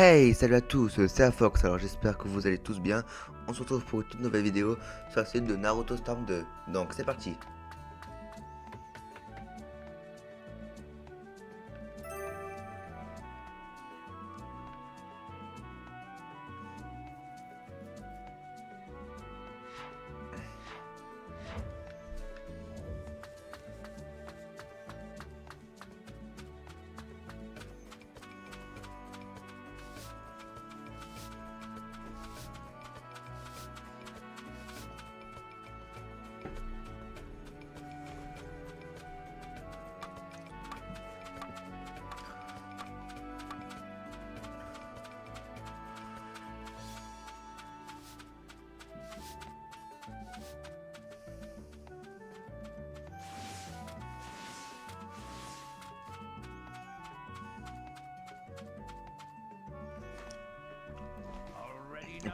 Hey, salut à tous, c'est Afox, alors j'espère que vous allez tous bien. On se retrouve pour une toute nouvelle vidéo sur la suite de Naruto Storm 2. Donc c'est parti.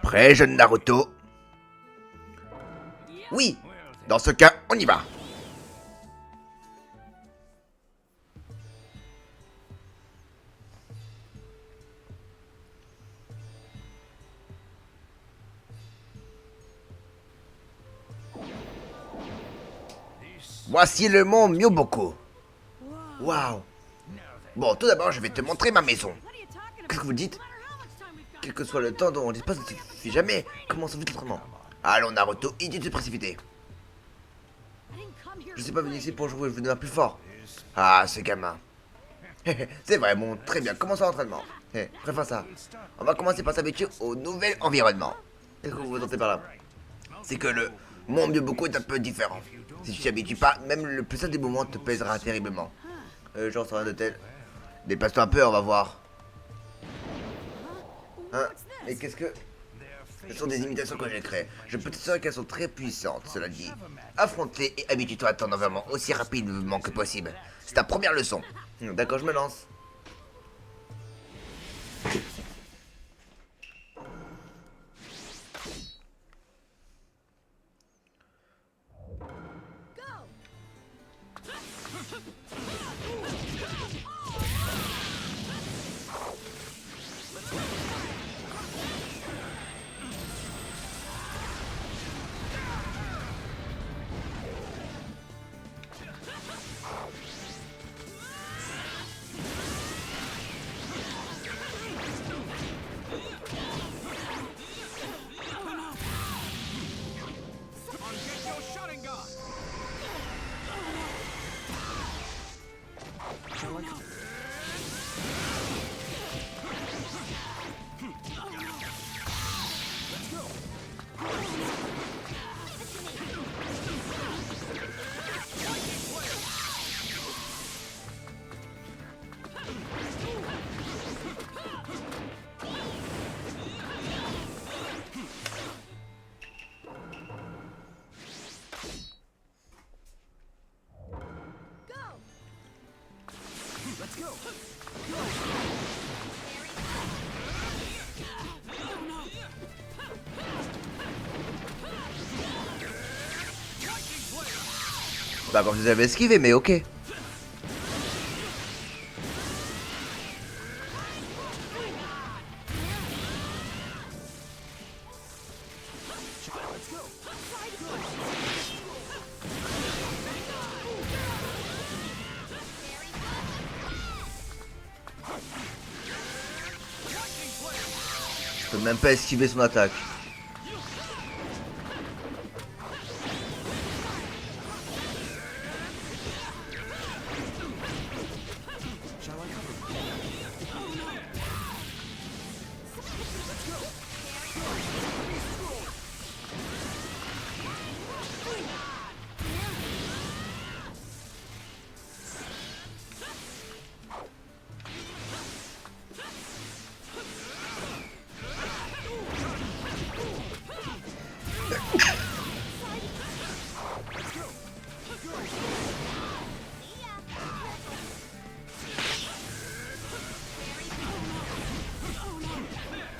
Prêt, jeune Naruto? Oui, dans ce cas, on y va. Voici le mont Myoboku. Waouh. Bon, tout d'abord, je vais te montrer ma maison. Qu'est-ce que vous dites? Quel que soit le temps dont on dispose, ne suffit jamais. Commençons vite l'entraînement. Allons, Naruto, inutile de se précipiter. Je suis pas venu ici pour jouer, je veux devenir plus fort. Ah, ce gamin. C'est vrai, bon, très bien, commençons l'entraînement. Préfère ça. On va commencer par s'habituer au nouvel environnement. Qu'est-ce que vous entendez par là? C'est que le monde de beaucoup est un peu différent. Si tu t'y habitues pas, même le plus simple des moments te pèsera terriblement. Genre sur un de tel. Dépasse-toi un peu, on va voir. Hein? Mais qu'est-ce que... Ce sont des imitations que j'ai créées. Je peux te dire qu'elles sont très puissantes, cela dit. Affrontez et habitue-toi à ton environnement aussi rapidement que possible. C'est ta première leçon. D'accord, je me lance. Bah comme vous avez esquivé, mais ok. Je peux même pas esquiver son attaque.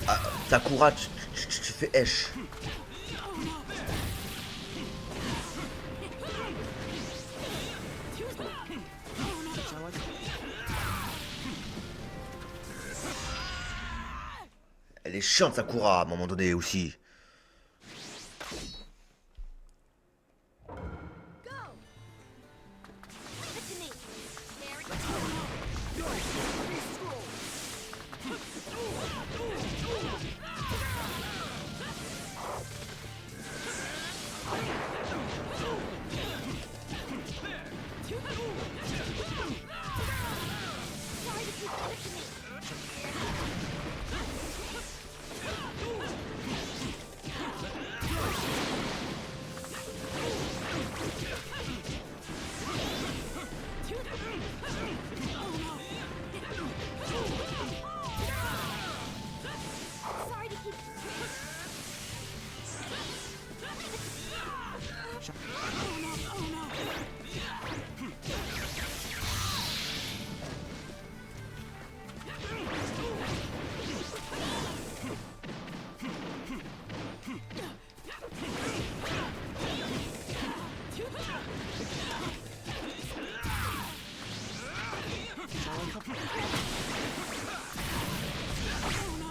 Ah, Sakura, tu fais Esh. est chiante Sakura à un moment donné aussi.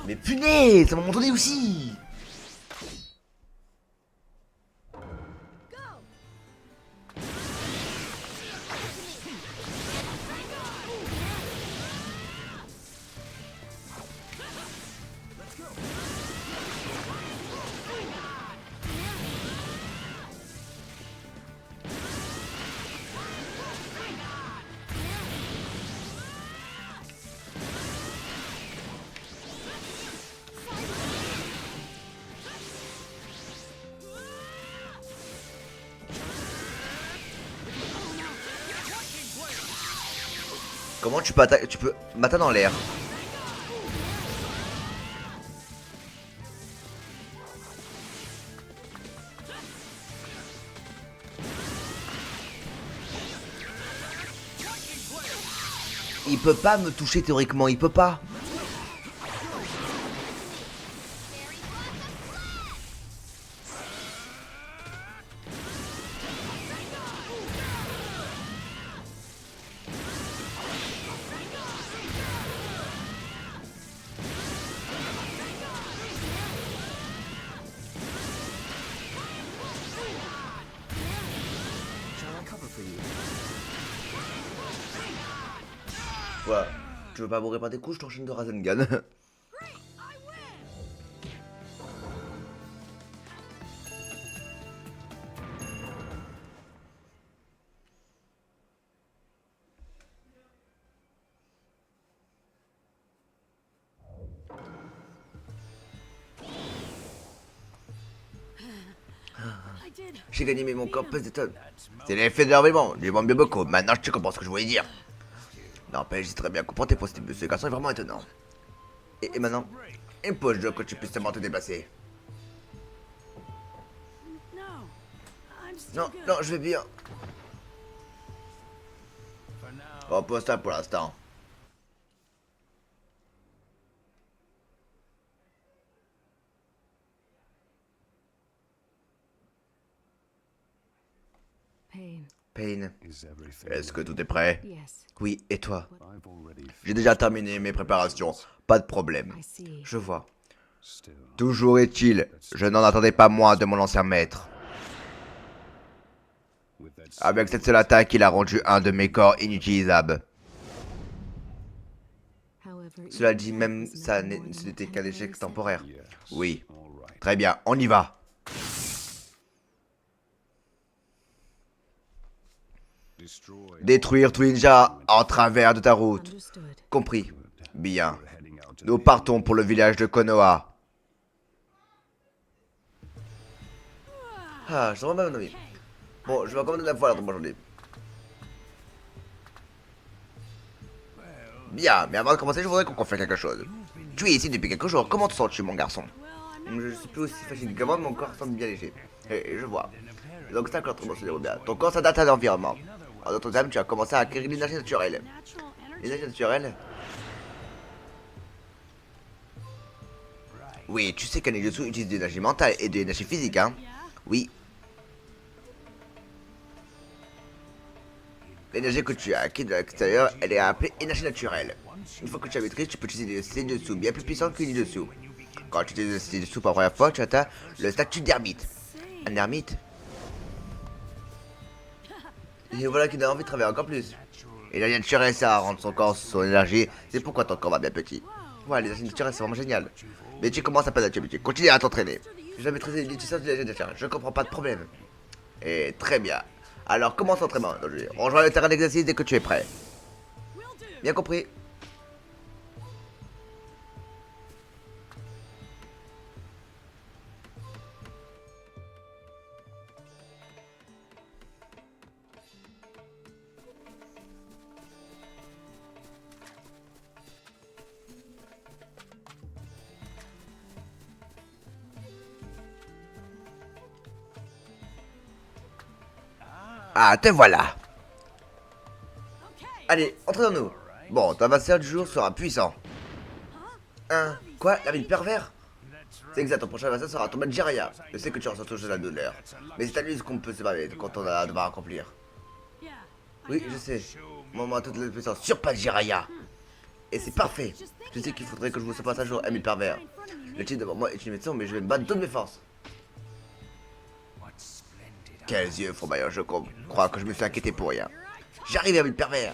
Mais punaise, à un moment donné aussi. Comment tu peux attaquer? Tu peux m'atteindre dans l'air. Il peut pas me toucher théoriquement, il peut pas. Voilà. Tu veux pas bourrer par des coups, je t'enchaîne de Rasengan. J'ai gagné mais mon corps pèse des tonnes. C'est l'effet de l'environnement, du monde bien beaucoup. Maintenant je comprends ce que je voulais dire. N'empêche, j'ai très bien compris tes possibles. Ce garçon est vraiment étonnant. Et maintenant, impose que tu puisses seulement te déplacer. Non, non, je vais bien. Repose ça pour l'instant. Pain, est-ce que tout est prêt? Oui, et toi? J'ai déjà terminé mes préparations, pas de problème. Je vois. Toujours est-il, je n'en attendais pas moins de mon ancien maître. Avec cette seule attaque, il a rendu un de mes corps inutilisable. Cela dit, même ça ce n'était qu'un échec temporaire. Oui. Très bien, on y va. Détruire Twinja en travers de ta route. Compris. Bien. Nous partons pour le village de Konoha. Ah, je sens vraiment mon ami. Bon, je vais commander la fois là, aujourd'hui. Bien, mais avant de commencer, je voudrais qu'on fasse quelque chose. Tu es ici depuis quelques jours, comment te sens-tu, mon garçon? Je suis plus aussi fatigué qu'avant, mon corps semble bien léger. Et je vois. Donc ça, quand on se déroule bien. Ton corps s'adapte à l'environnement. En d'autres termes, tu as commencé à acquérir l'énergie naturelle. L'énergie naturelle? Oui, tu sais qu'un ninjutsu utilise de l'énergie mentale et de l'énergie physique, hein? Oui. L'énergie que tu as acquis de l'extérieur, elle est appelée énergie naturelle. Une fois que tu as maîtrisé, tu peux utiliser des senjutsu bien plus puissants que ninjutsu. Quand tu utilises le style sous pour la première fois, tu atteins le statut d'ermite. Un ermite. Et voilà qu'il a envie de travailler encore plus. Et la nature et ça rendre son corps, son énergie. C'est pourquoi ton corps va bien petit. Ouais, les anciennes naturelles, c'est vraiment génial. Mais tu commences à pas d'habitude. Continue à t'entraîner. J'ai jamais traité l'utilisation de la nature. Je comprends pas de problème. Et très bien. Alors commence l'entraînement. On rejoint le terrain d'exercice dès que tu es prêt. Bien compris. Ah, te voilà. Allez, entraînons-nous. Bon, ton adversaire du jour sera puissant. Hein? Quoi? La ville pervers? C'est exact, ton prochain adversaire sera ton maître Jiraiya. Je sais que tu ressens toujours la douleur. Mais c'est à lui ce qu'on peut se séparer quand on a à devoir accomplir. Oui, je sais. Moment à toute la puissance sur pas Jiraiya. Et c'est parfait. Je sais qu'il faudrait que je vous passe un jour, ami pervers. Le titre devant moi est une médecin, mais je vais me battre de toutes mes forces. Quels yeux, fourbailleur, je crois que je me suis inquiété pour rien. J'arrive, ami pervers.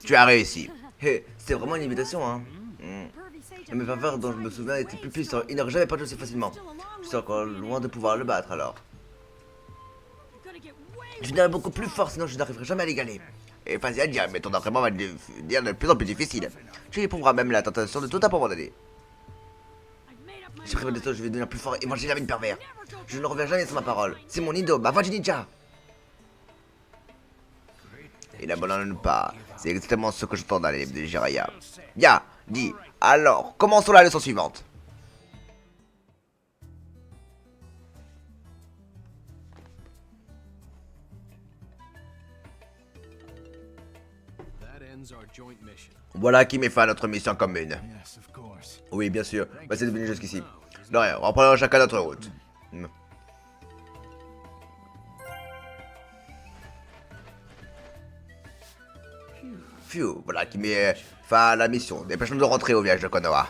Tu as réussi. Hé, c'était vraiment une imitation, hein. Mais Faveur dont je me souviens était plus puissant. Il n'aurait jamais perdu aussi facilement. Je suis encore loin de pouvoir le battre alors. Je n'aurais beaucoup plus fort, sinon je n'arriverai jamais à l'égaler. est facile à dire, mais ton entraînement va devenir de plus en plus difficile. Tu éprouveras même la tentation de tout abandonner. J'ai pris mon destin, je vais devenir plus fort et manger la vie de pervers. Je ne reviens jamais sur ma parole. C'est mon idole, ma voix du ninja. Il n'abandonne pas. C'est exactement ce que j'entends dans les livres de Jiraiya. Bien, dit. Alors, commençons la leçon suivante. Voilà qui met fin à notre mission commune. Oui, bien sûr. Bah, c'est devenu jusqu'ici. De rien, on reprendra chacun notre route. Phew, voilà qui met fin à la mission. Dépêchons-nous de rentrer au village de Konoha.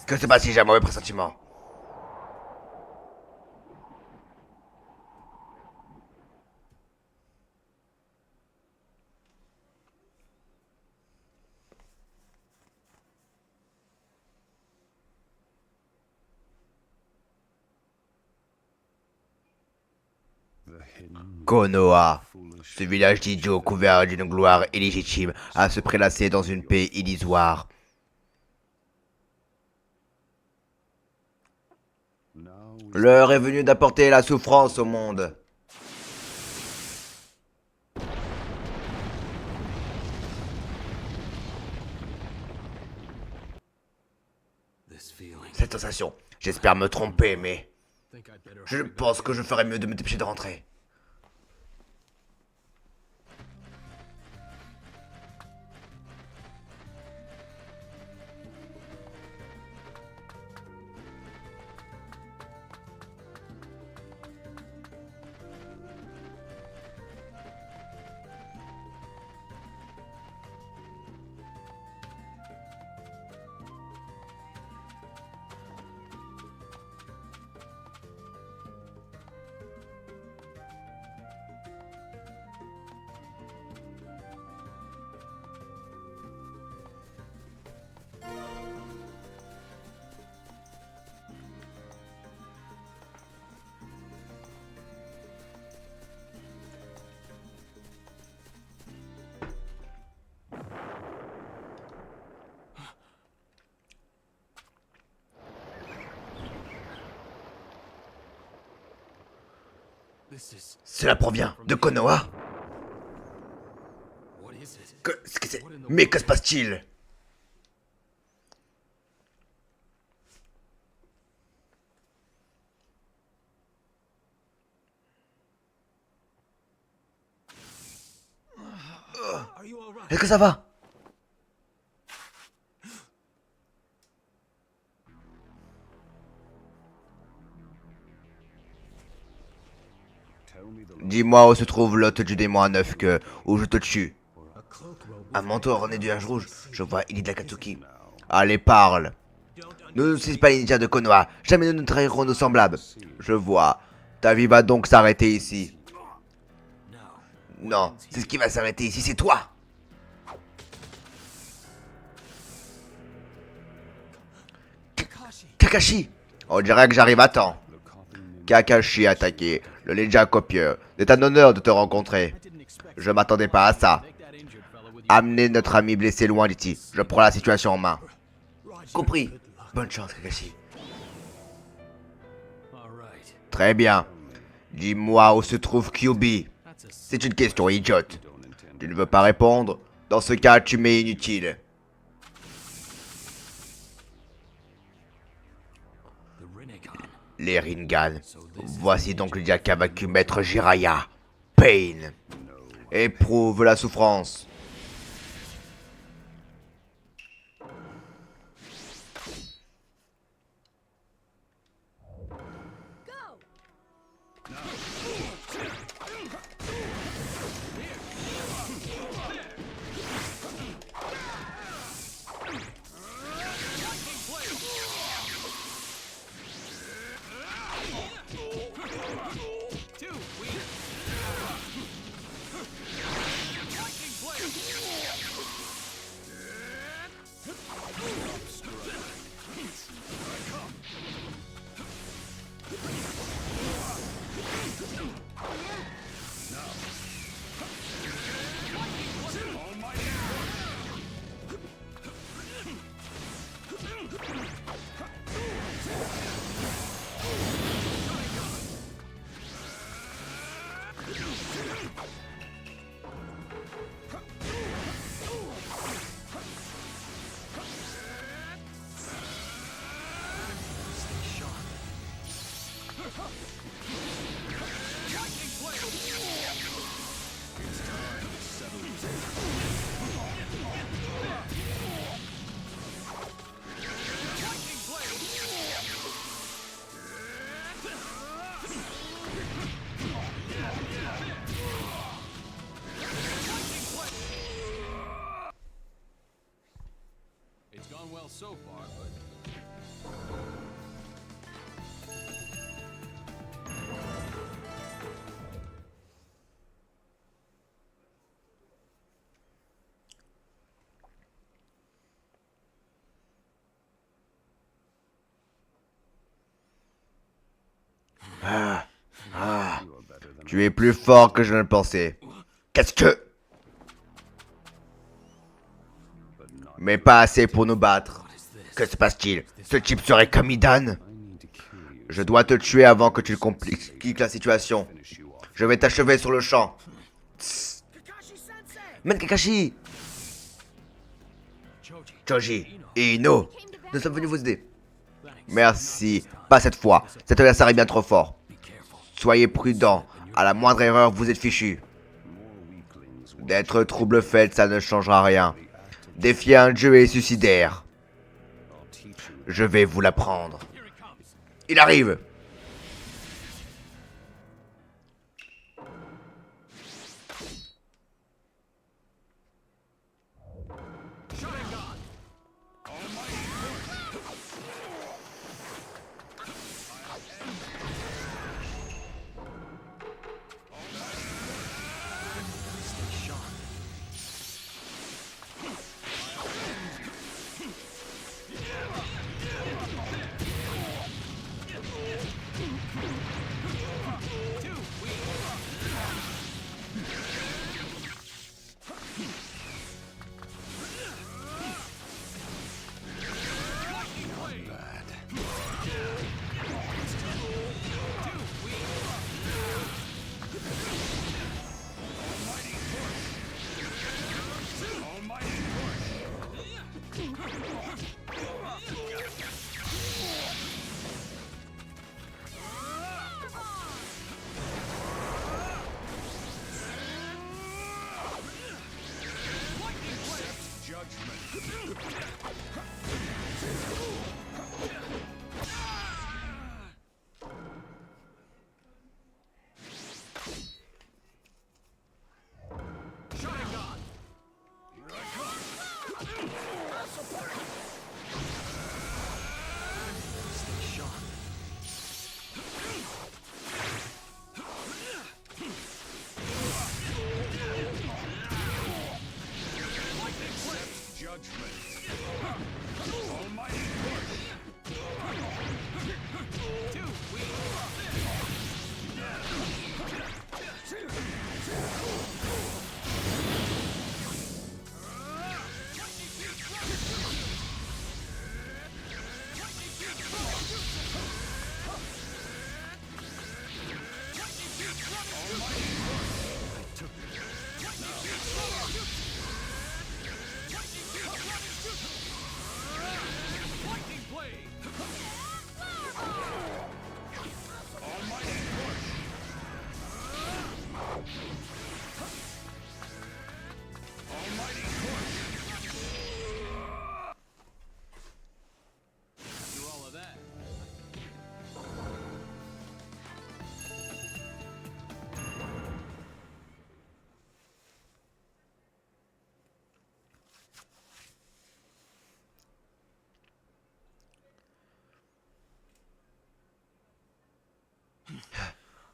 Que se passe si j'ai un mauvais pressentiment? Konoha, ce village d'idiots couvert d'une gloire illégitime à se prélasser dans une paix illusoire. L'heure est venue d'apporter la souffrance au monde. Cette sensation, j'espère me tromper, mais je pense que je ferais mieux de me dépêcher de rentrer. Cela provient de Konoha. Qu'est-ce que c'est? Mais que se passe-t-il? Est-ce que ça va? Dis-moi où se trouve l'hôte du démon à 9 queues, où je te tue. Un manteau orné du linge rouge, je vois Illy d'Akatsuki. Allez, parle. Nous ne sommes pas les ninjas de Konoha, jamais nous ne trahirons nos semblables. Je vois. Ta vie va donc s'arrêter ici. Non, c'est ce qui va s'arrêter ici, c'est toi. Kakashi. On dirait que j'arrive à temps. Kakashi attaqué, le ninja copieux. C'est un honneur de te rencontrer. Je m'attendais pas à ça. Amenez notre ami blessé loin d'ici. Je prends la situation en main. Compris. Bonne chance, Kakashi. Très bien. Dis-moi où se trouve Kyuubi. C'est une question idiote. Tu ne veux pas répondre? Dans ce cas, tu m'es inutile. Les Rinnegan. Voici donc le dia qu'a vaincu Maître Jiraiya. Pain. Éprouve la souffrance. So far, but Tu es plus fort que je ne le pensais. Qu'est-ce que... Mais pas assez pour nous battre. Que se passe-t-il? Ce type serait comme Idan? Je dois te tuer avant que tu compliques la situation. Je vais t'achever sur le champ. Men Kakashi! Choji et Ino, nous sommes venus vous aider. Merci, pas cette fois. Cet adversaire est bien trop fort. Soyez prudents. À la moindre erreur, vous êtes fichu. D'être trouble fait, ça ne changera rien. Défier un dieu est suicidaire. Je vais vous l'apprendre. Il arrive!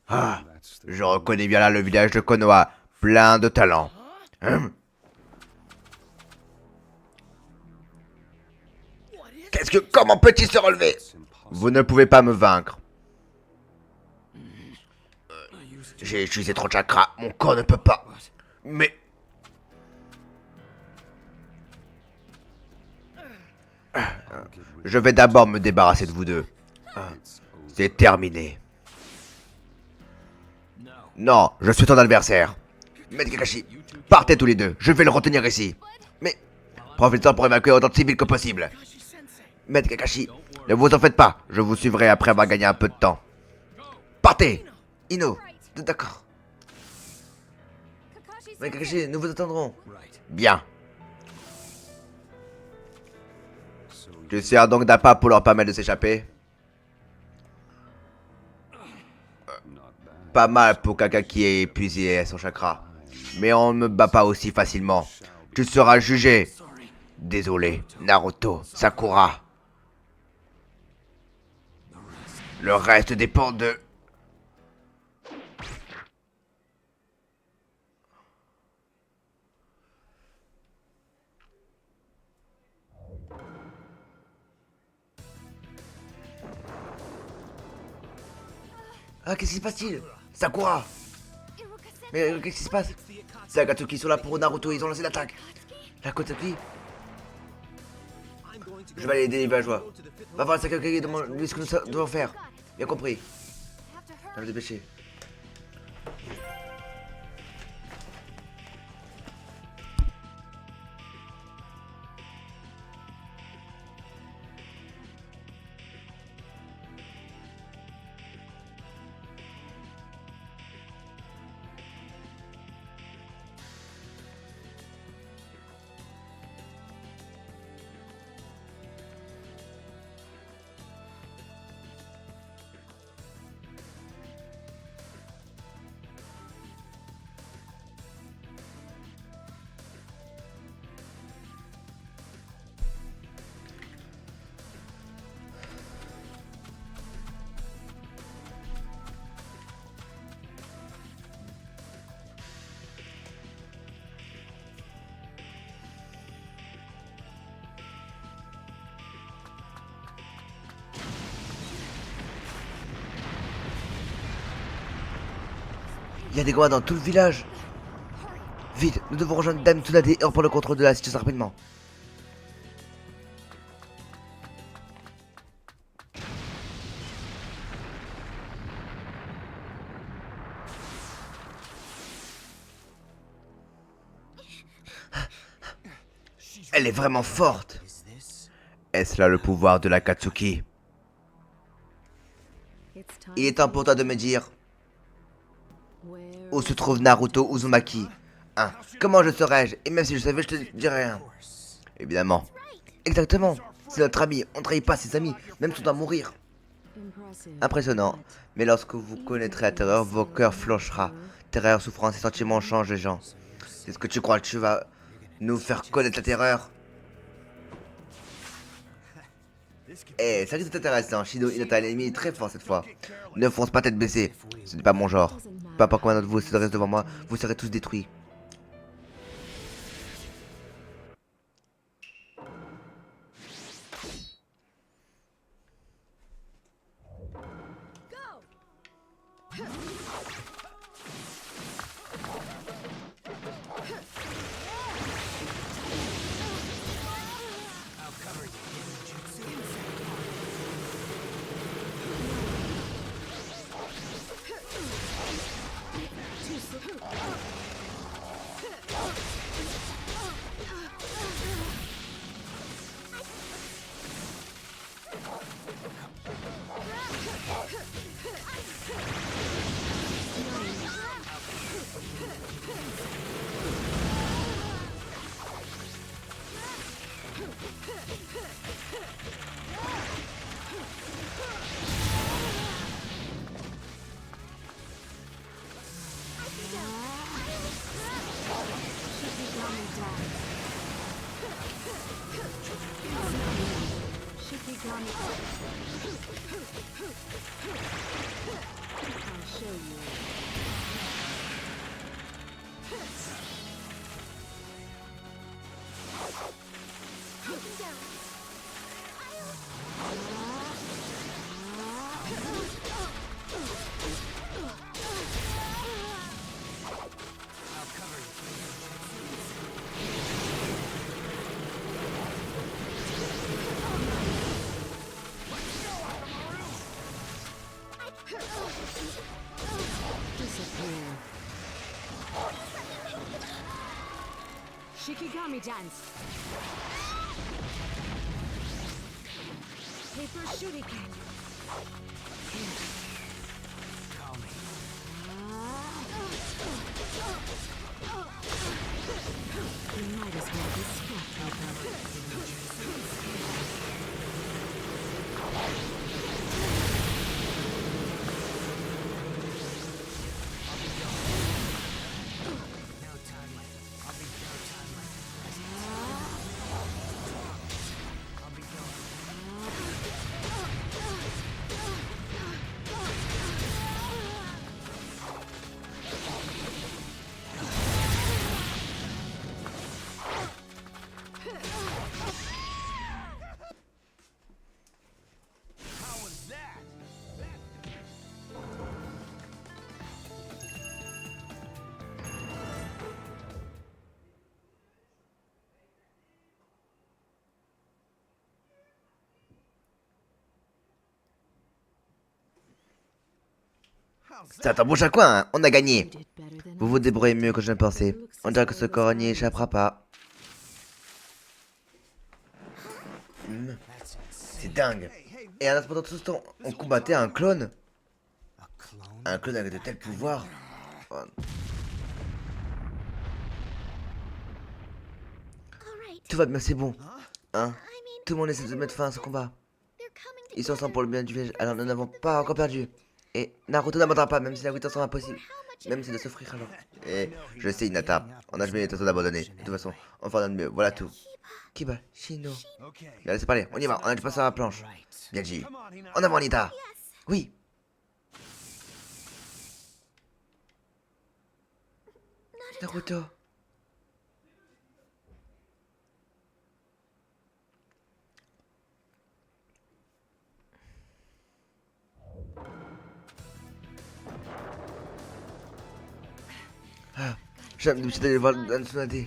Ah, je reconnais bien là le village de Konoha, plein de talent. Comment peut-il se relever? Vous ne pouvez pas me vaincre. J'ai utilisé trop de chakras, mon corps ne peut pas. Mais... Je vais d'abord me débarrasser de vous deux. C'est terminé. Non, je suis ton adversaire. Maître Kakashi, partez tous les deux, je vais le retenir ici. Mais, profitez-en pour évacuer autant de civils que possible. Maître Kakashi, ne vous en faites pas, je vous suivrai après avoir gagné un peu de temps. Partez! Ino, d'accord. Maître Kakashi, nous vous attendrons. Bien. Tu sers donc d'appât pour leur permettre de s'échapper? Pas mal pour quelqu'un qui est épuisé son chakra. Mais on ne me bat pas aussi facilement. Tu seras jugé. Désolé, Naruto, Sakura. Le reste dépend de... Ah, qu'est-ce qui se passe-t-il? Sakura! Mais qu'est-ce qui se passe? C'est Akatsuki sont là pour Naruto, ils ont lancé l'attaque. La Akatsuki? Je vais aller aider les villageois. Va voir Sakakage, demande-lui ce que nous devons faire. Bien compris. Je vais me dépêcher. Il y a des gars dans tout le village. Vite, nous devons rejoindre Dame Tsunade et reprendre le contrôle de la situation rapidement. Elle est vraiment forte. Est-ce là le pouvoir de la Katsuki? Il est temps pour toi de me dire où se trouve Naruto Uzumaki. Hein, comment je saurais-je? Et même si je savais, je te dirais rien. Évidemment. Exactement. C'est notre ami. On ne trahit pas ses amis, même si on doit mourir. Impressionnant. Mais lorsque vous connaîtrez la terreur, vos cœurs flanchera. Terreur, souffrance et sentiments changent les gens. Est-ce que tu crois que tu vas nous faire connaître la terreur? Eh, ça risque d'être intéressant. Shido Hinata, l'ennemi est très fort cette fois. Ne fonce pas tête baissée. Ce n'est pas mon genre. Peu importe combien d'entre vous se dresse devant moi, vous serez tous détruits. Shikigami dance. Paper shuriken. You might as well be scrap paper. C'est un prochain coin, hein. On a gagné. Vous vous débrouillez mieux que je ne pensais. On dirait que ce corps n'y échappera pas. C'est dingue. Et en pendant tout ce temps, on combattait un clone. Un clone avec de tels pouvoirs. Oh. Tout va bien, c'est bon. Hein? Tout le monde essaie de mettre fin à ce combat. Ils sont ensemble pour le bien du village, alors nous n'avons pas encore perdu. Et Naruto n'abandonnera pas, même si la victoire sera impossible. Même si de souffrir alors. Et je sais, Hinata, on a jamais l'intention d'abandonner. De toute façon, on fera de mieux, voilà tout. Kiba, Shino. Bien, laissez parler, on y va, on a dû passer à la planche. Bien dit. En avant, Anita. Oui. Naruto. Ah, j'ai l'habitude d'aller voir Dan Tsunade.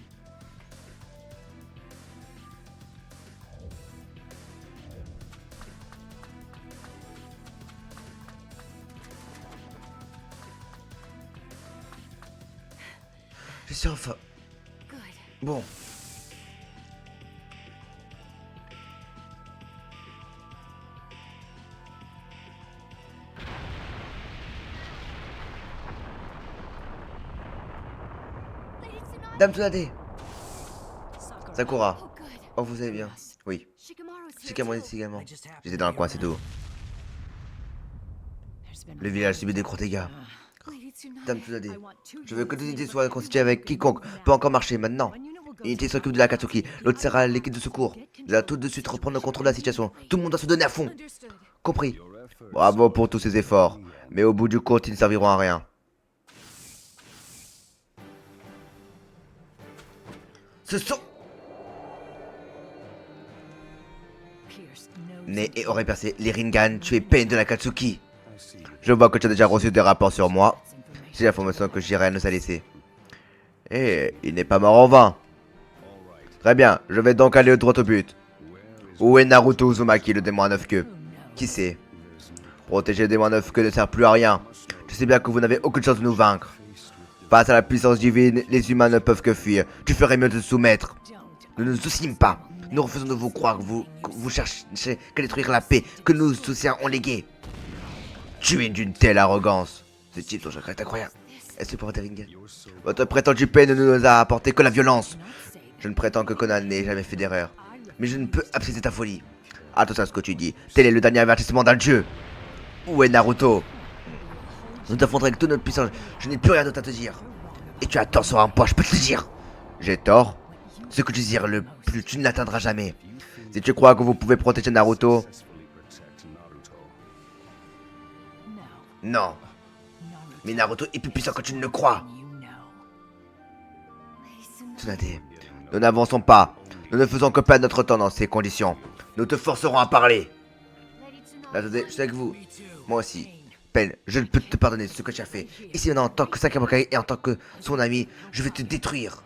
Je suis enfin. Bon. Dame Tsunade. Sakura. Oh, vous allez bien? Oui. Shikamaru ici également. J'étais dans le coin, c'est tout. Le village subit des gros dégâts. Dame Tsunade, je veux que l'unité soit constituée avec quiconque peut encore marcher maintenant. L'unité s'occupe de la Katsuki, l'autre sert à l'équipe de secours. Je dois tout de suite reprendre le contrôle de la situation. Tout le monde doit se donner à fond. Compris. Bravo pour tous ces efforts. Mais au bout du compte, ils ne serviront à rien. Ce sont... Né et aurait percé les Rinnegan, tué Pain de la Katsuki. Je vois que tu as déjà reçu des rapports sur moi. C'est l'information que Jiren nous a laissée. Et il n'est pas mort en vain. Très bien, je vais donc aller droit au but. Où est Naruto Uzumaki, le démon à 9 queues? Qui sait? Protéger le démon à 9 queues ne sert plus à rien. Je sais bien que vous n'avez aucune chance de nous vaincre. Face à la puissance divine, les humains ne peuvent que fuir. Tu ferais mieux de te soumettre. Ne nous soucions pas. Nous refusons de vous croire que vous cherchez qu'à détruire la paix que nos soutiens ont léguée. Tu es d'une telle arrogance. Ce type, ton chakra est incroyable. Est-ce pour Rinnegan? Votre prétendu paix ne nous a apporté que la violence. Je ne prétends que Conan n'ait jamais fait d'erreur. Mais je ne peux abcesser ta folie. Attention à ce que tu dis. Tel est le dernier avertissement d'un dieu. Où est Naruto? Nous t'affronterons avec toute notre puissance. Je n'ai plus rien d'autre à te dire. Et tu as tort sur un point, je peux te le dire. J'ai tort? Ce que tu désires le plus, tu ne l'atteindras jamais. Si tu crois que vous pouvez protéger Naruto... Non. Mais Naruto est plus puissant que tu ne le crois. You know. Tsunade, nous n'avançons pas. Nous ne faisons que perdre notre temps dans ces conditions. Nous te forcerons à parler. Attendez, je suis avec vous. Moi aussi. Pain, je ne peux te pardonner ce que tu as fait. Ici maintenant, en tant que cinquième Hokage et en tant que son ami, je vais te détruire.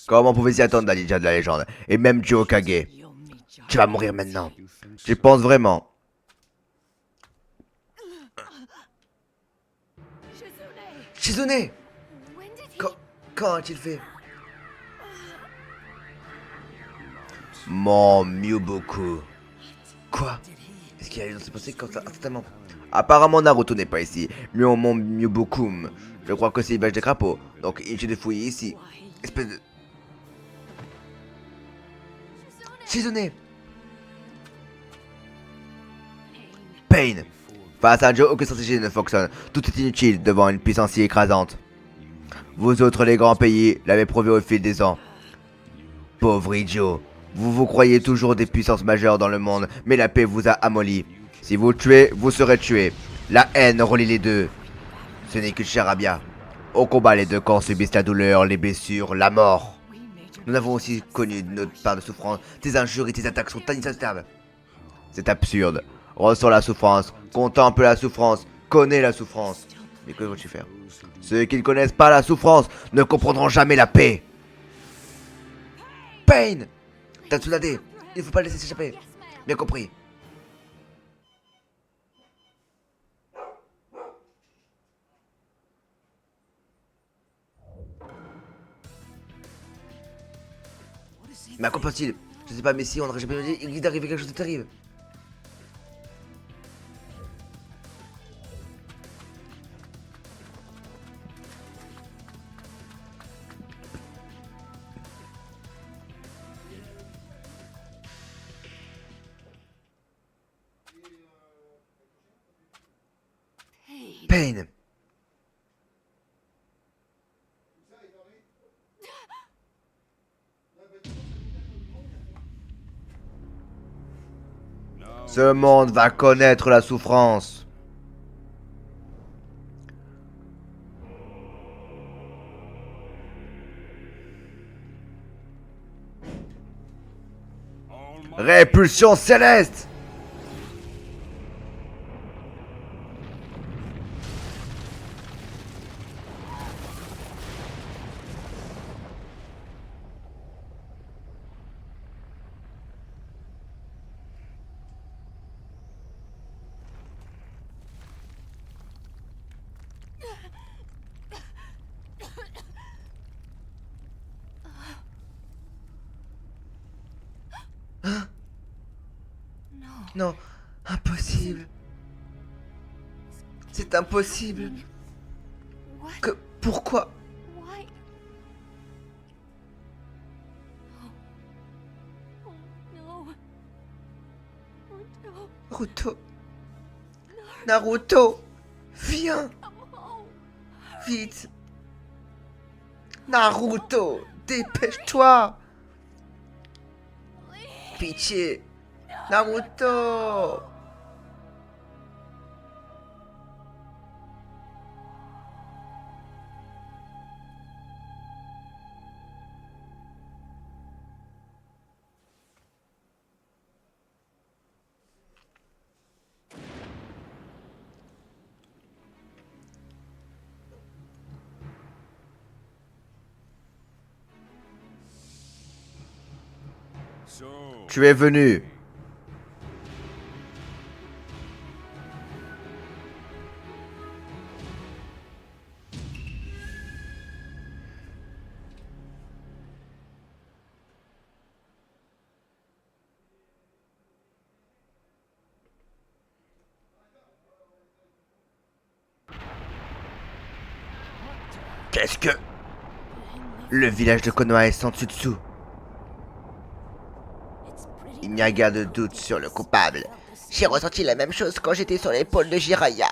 Comment pouvait s'y attendre d'un ninja de la légende? Et même du Hokage. You'll meet your Tu vas mourir maintenant. Tu penses vraiment? Shizune! Quand a-t-il fait? Mon Myuboku. Quoi? Est-ce qu'il y a eu dans ses pensées quand ça instantanément? Apparemment Naruto n'est pas ici, mais mon Myubokum. Je crois que c'est l'image des crapauds, donc inutile de fouiller ici. Espèce de... Shizune! Pain! Face à un Joe, aucune stratégie ne fonctionne. Tout est inutile devant une puissance si écrasante. Vous autres, les grands pays, l'avez prouvé au fil des ans. Pauvre idiot. Vous vous croyez toujours des puissances majeures dans le monde, mais la paix vous a amolli. Si vous tuez, vous serez tué. La haine relie les deux. Ce n'est que charabia. Au combat, les deux camps subissent la douleur, les blessures, la mort. Nous avons aussi connu notre part de souffrance. Tes injures et tes attaques sont inacceptables. C'est absurde. Ressens la souffrance, contemple la souffrance, connais la souffrance. Mais que vas-tu faire? Ceux qui ne connaissent pas la souffrance ne comprendront jamais la paix. Pain! Tatsunade, il ne faut pas le laisser s'échapper. Bien compris. Mais à quoi pense-t-il? Je sais pas, mais si on n'aurait jamais dit, il est arrivé quelque chose de terrible. Pain. Ce monde va connaître la souffrance. Répulsion céleste. Non, impossible. C'est impossible. What? Pourquoi? Why? Oh no. Naruto, Naruto. Naruto. Viens. come home. Vite. Naruto. Dépêche-toi. Please. Pitié. Naruto. Tu es venu. Qu'est-ce que... Le village de Konoha est sans dessus dessous. Il n'y a guère de doute sur le coupable. J'ai ressenti la même chose quand j'étais sur l'épaule de Jiraiya.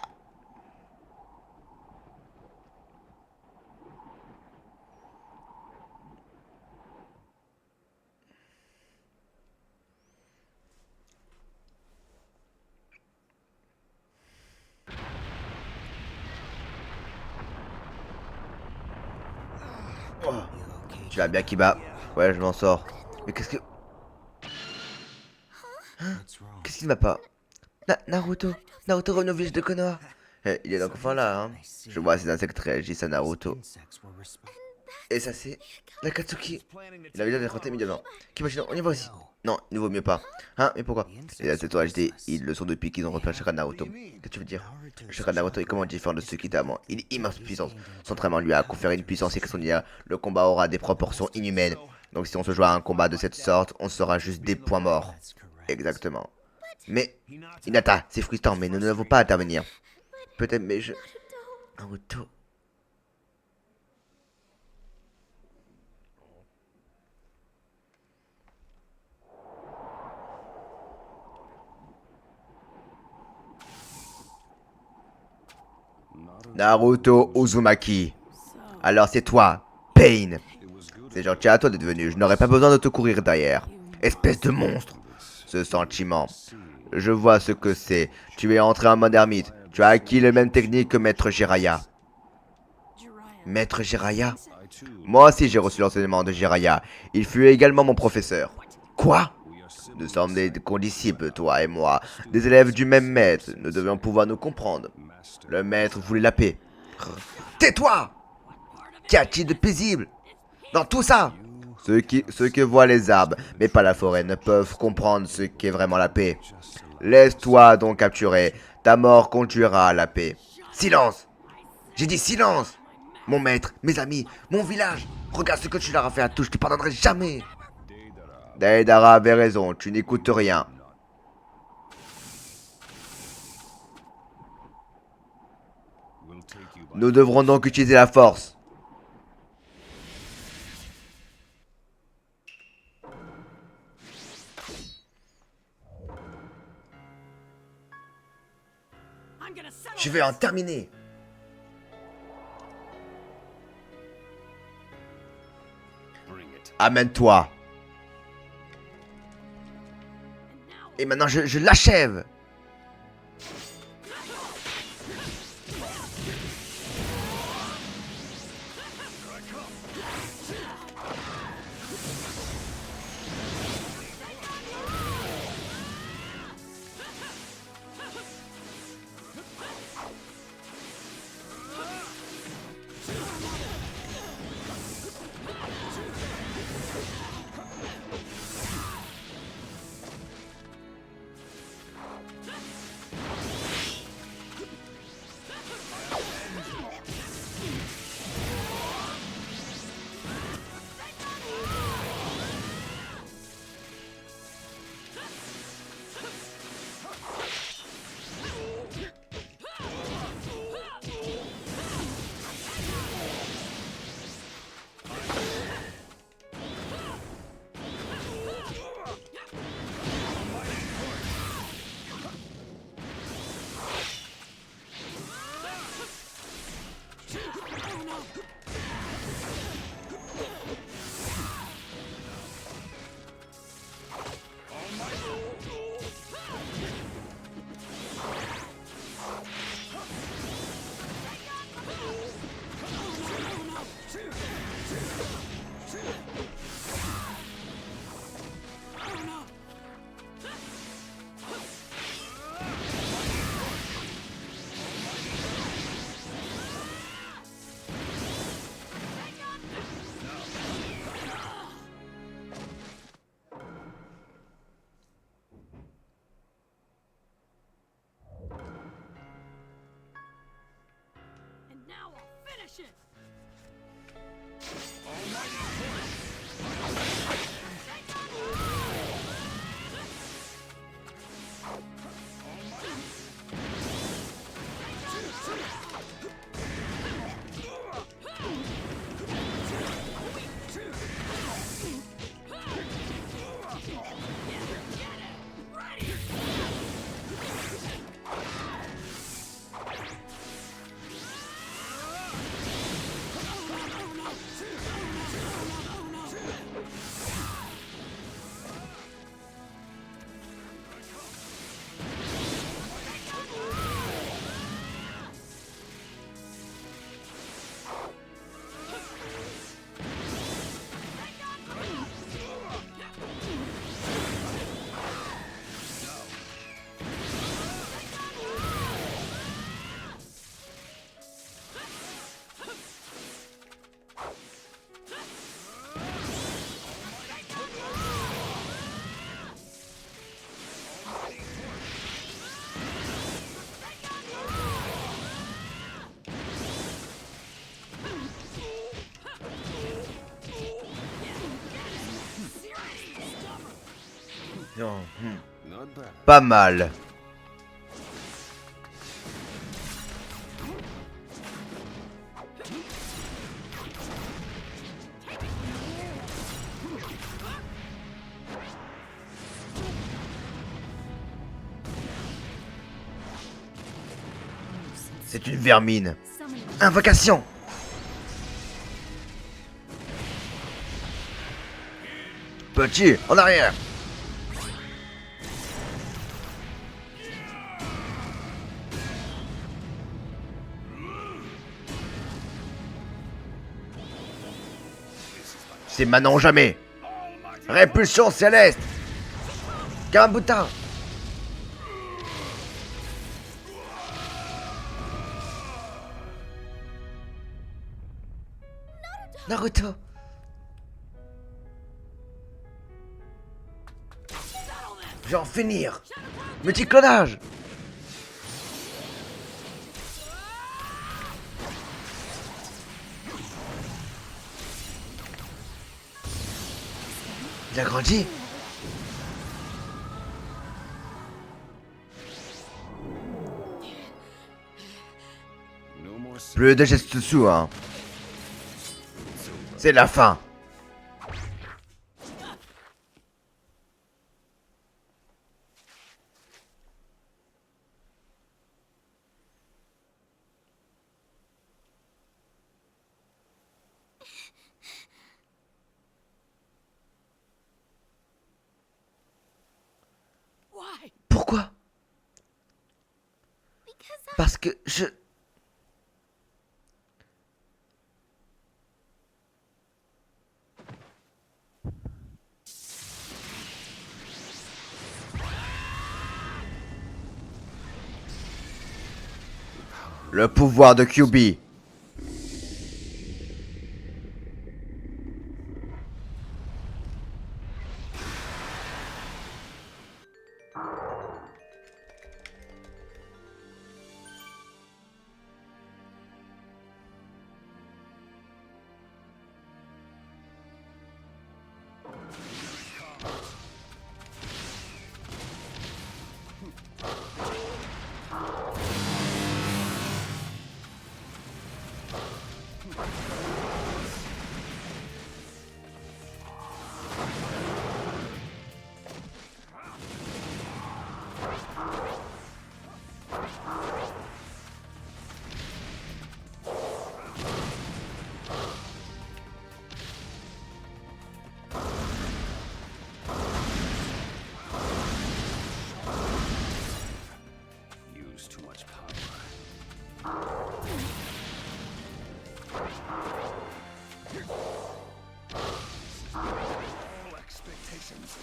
Oh. Tu vas bien, Kiba? Ouais, je m'en sors. Mais qu'est-ce que... Qu'est-ce qui ne va pas? Naruto. Naruto revenu au village de Konoha. Il est donc enfin là, hein. Je vois ces insectes réagissent à Naruto. Et ça c'est... L'Akatsuki. Il a besoin d'être immédiatement. Qu'imagine, on y va aussi. Non, il ne vaut mieux pas. Hein, mais pourquoi? Les insectes agités, ils le sont depuis qu'ils ont repéré le chakra de Naruto. Qu'est-ce que tu veux dire? Le chakra de Naruto est comment différent de ceux qui étaient avant? Il est immense puissance. Son entraînement lui a conféré une puissance extraordinaire. Le combat aura des proportions inhumaines. Donc si on se joue à un combat de cette sorte, on sera juste des points morts. Exactement. Mais, Hinata, c'est frustrant, mais nous ne devons pas intervenir. Peut-être, mais je... Naruto... Naruto Uzumaki. Alors c'est toi, Pain. C'est gentil à toi d'être venu, je n'aurais pas besoin de te courir derrière. Espèce de monstre. Ce sentiment. Je vois ce que c'est. Tu es entré en mode ermite. Tu as acquis les mêmes techniques que Maître Jiraiya. Maître Jiraiya? Moi aussi j'ai reçu l'enseignement de Jiraiya. Il fut également mon professeur. Quoi? Nous sommes des condisciples, toi et moi. Des élèves du même maître. Nous devions pouvoir nous comprendre. Le maître voulait la paix. Tais-toi! Qu'y a-t-il de paisible dans tout ça? Ceux que voient les arbres, mais pas la forêt, ne peuvent comprendre ce qu'est vraiment la paix. Laisse-toi donc capturer. Ta mort conduira à la paix. Silence! J'ai dit silence! Mon maître, mes amis, mon village. Regarde ce que tu leur as fait à tous, je te pardonnerai jamais. Deidara avait raison, tu n'écoutes rien. Nous devrons donc utiliser la force. Je vais en terminer. Amène-toi. Et maintenant je l'achève. Suppression. Non, Not bad. pas mal. C'est une vermine. Summon. Invocation. Petit, en arrière. C'est maintenant ou jamais. Répulsion céleste. Gambuta. Naruto. Je vais en finir. Multiclonage. Il a grandi. No more Plus de gestes sous, hein. C'est la fin. Why? Pourquoi? Because Parce que je... Le pouvoir de QB. use too much power. All expectations.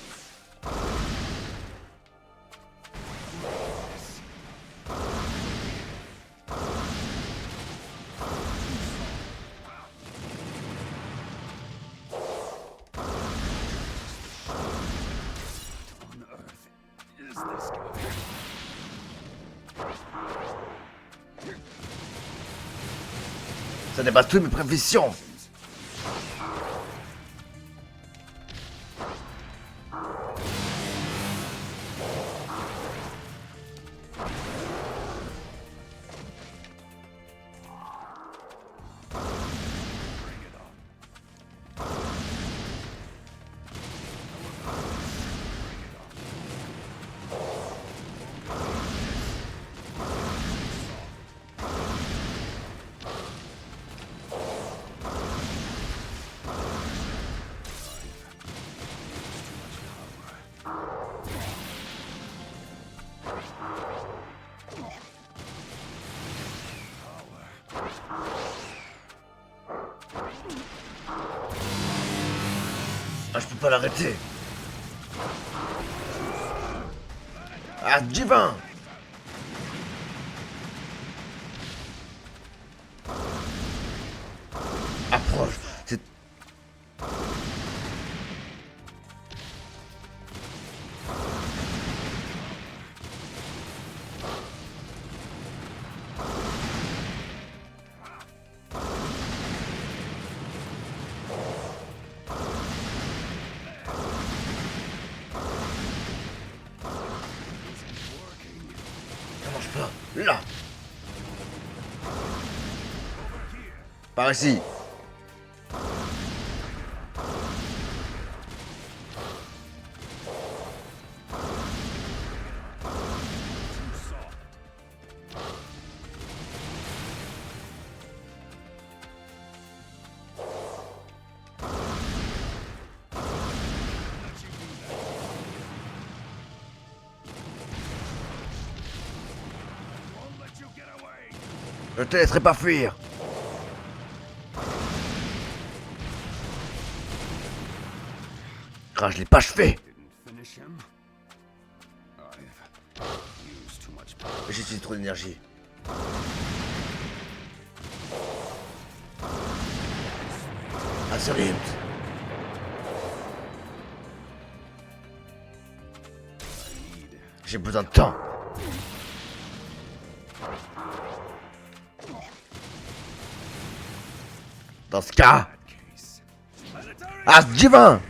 On earth is this guy? Ça n'est pas toutes mes prévisions. Ah, je peux pas l'arrêter. Ah, divin. Approche. C'est... Ça marche pas. Là. Par ici. Je te laisserai pas fuir. Ah, je l'ai pas achevé. Didn't finish him. I've used too much power. J'ai utilisé trop d'énergie. Azurint. J'ai besoin de temps. Dans ce cas, Case. As divin.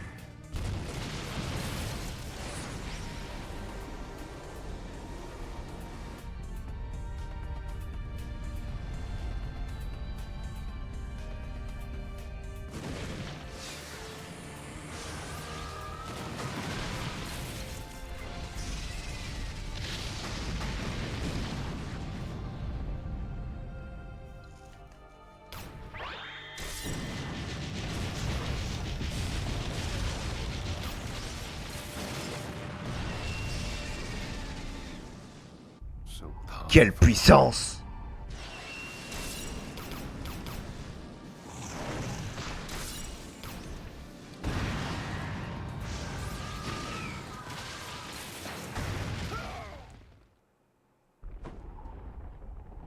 So powerful. Quelle puissance.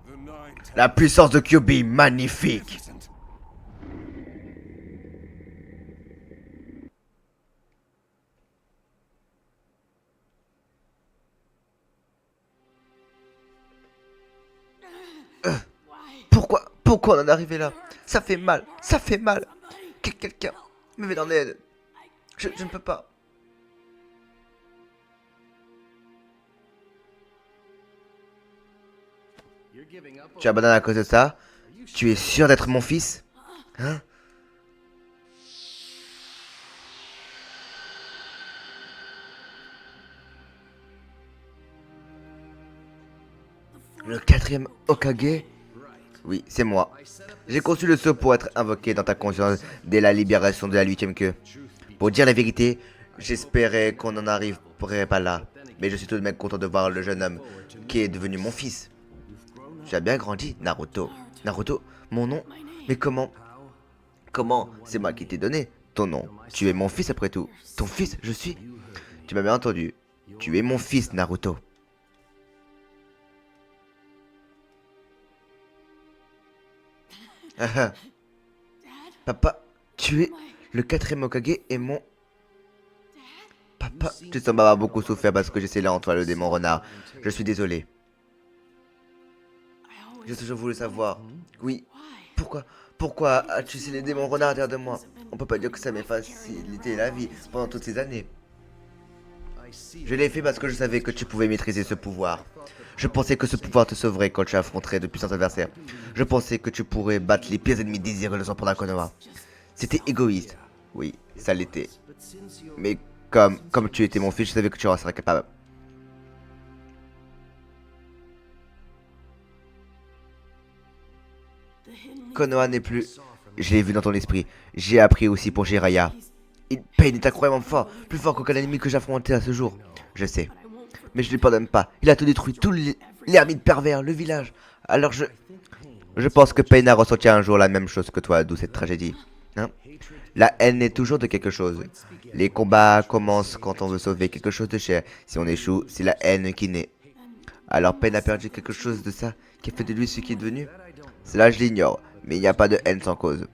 The nine La puissance de Kyuubi, magnifique. magnificent. Pourquoi on en est arrivé là? Ça fait mal, ça fait mal. Quelqu'un me met en aide. Je ne peux pas. Tu abandonnes à cause de ça? Tu es sûr d'être mon fils? Hein? Le quatrième Hokage? Oui, c'est moi. J'ai conçu le sceau pour être invoqué dans ta conscience dès la libération de la 8ème queue. Pour dire la vérité, j'espérais qu'on n'en arriverait pas là. Mais je suis tout de même content de voir le jeune homme qui est devenu mon fils. Tu as bien grandi, Naruto. Naruto, mon nom? Mais comment? Comment? C'est moi qui t'ai donné ton nom. Tu es mon fils après tout. Ton fils, je suis? Tu m'as bien entendu. Tu es mon fils, Naruto. Ah ah. Papa, tu es le quatrième Hokage et mon... Papa, tu sembles avoir beaucoup souffert parce que j'ai scellé en toi le démon renard. Je suis désolé. J'ai toujours voulu savoir. Oui. Pourquoi as-tu laissé les démons renards derrière de moi? On peut pas dire que ça m'ait facilité la vie pendant toutes ces années. Je l'ai fait parce que je savais que tu pouvais maîtriser ce pouvoir. Je pensais que ce pouvoir te sauverait quand tu affronterais de puissants adversaires. Je pensais que tu pourrais battre les pires ennemis désireux de pour Konoha. C'était égoïste. Oui, ça l'était. Mais comme tu étais mon fils, je savais que tu en serais capable. Konoha n'est plus... Je l'ai vu dans ton esprit. J'ai appris aussi pour Jiraiya. Pain est incroyablement fort, plus fort qu'aucun ennemi que j'ai affronté à ce jour. Je sais. Mais je ne lui pardonne pas. Il a tout détruit, tous les ermites pervers, le village. Alors je pense que Pain a ressenti un jour la même chose que toi, d'où cette tragédie. Hein? La haine est toujours de quelque chose. Les combats commencent quand on veut sauver quelque chose de cher. Si on échoue, c'est la haine qui naît. Alors Pain a perdu quelque chose de ça qui a fait de lui ce qu'il est devenu? Cela je l'ignore, mais il n'y a pas de haine sans cause.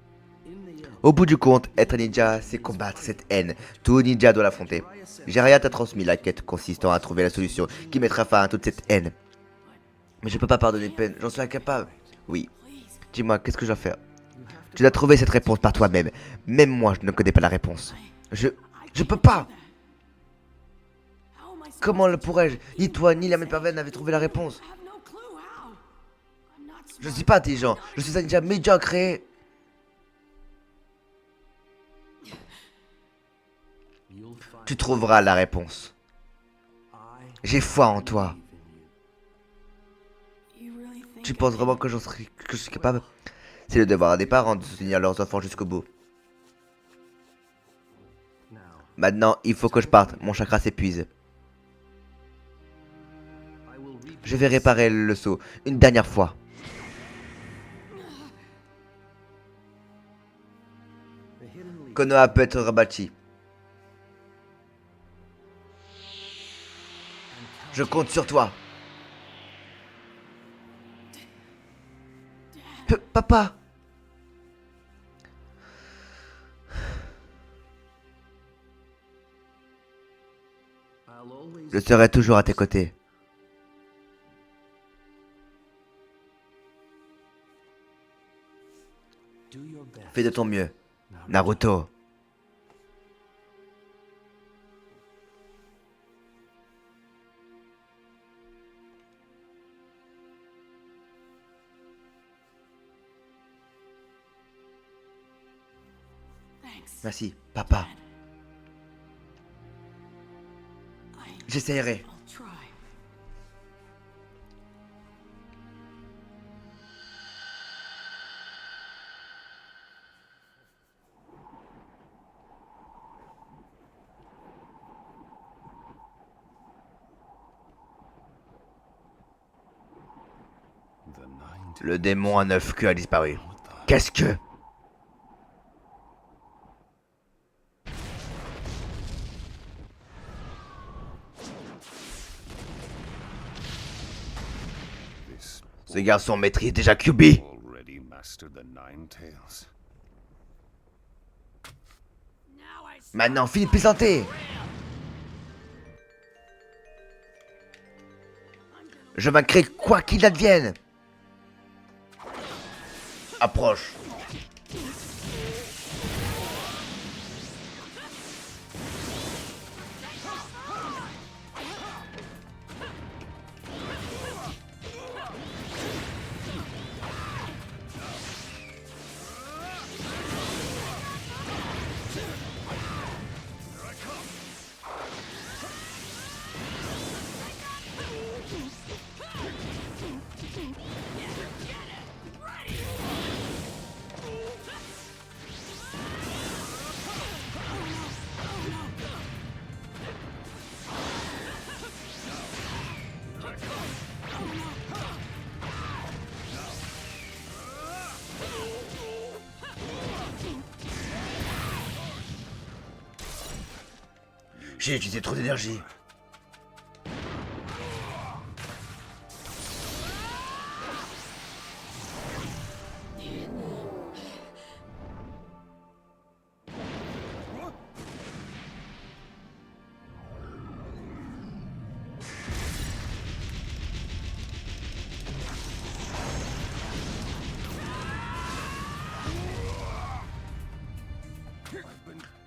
Au bout du compte, être un ninja, c'est combattre cette haine. Tout ninja doit l'affronter. Jiraiya t'a transmis la quête consistant à trouver la solution qui mettra fin à toute cette haine. Mais je peux pas pardonner Pain, j'en suis incapable. Oui. Dis-moi, qu'est-ce que je dois faire? Tu dois trouver cette réponse par toi-même. Même moi, je ne connais pas la réponse. Je peux pas. Comment le pourrais-je? Ni toi, ni la pervers n'avaient trouvé la réponse. Je suis pas intelligent. Je suis un ninja médiocre et... Tu trouveras la réponse. J'ai foi en toi. Tu penses vraiment que je suis capable? C'est le devoir des parents de soutenir leurs enfants jusqu'au bout. Maintenant, il faut que je parte. Mon chakra s'épuise. Je vais réparer le seau une dernière fois. Konoha peut être rabattu. Je compte sur toi. Papa. Je serai toujours à tes côtés. Fais de ton mieux, Naruto. Merci, papa. J'essaierai. Le démon à 9 queues a disparu. Qu'est-ce que... Ce garçon maîtrise déjà Kyuubi. Maintenant, Philippe est santé. Je vaincrai quoi qu'il advienne. Approche. J'ai utilisé trop d'énergie.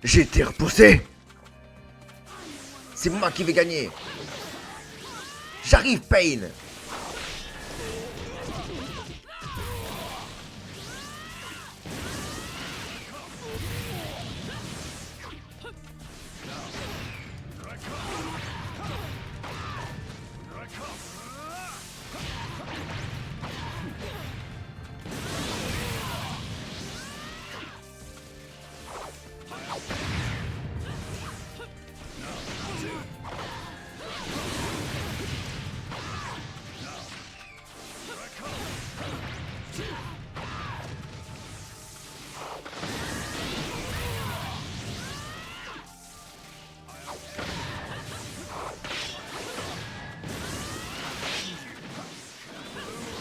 J'ai été repoussé. C'est moi qui vais gagner. J'arrive, Pain.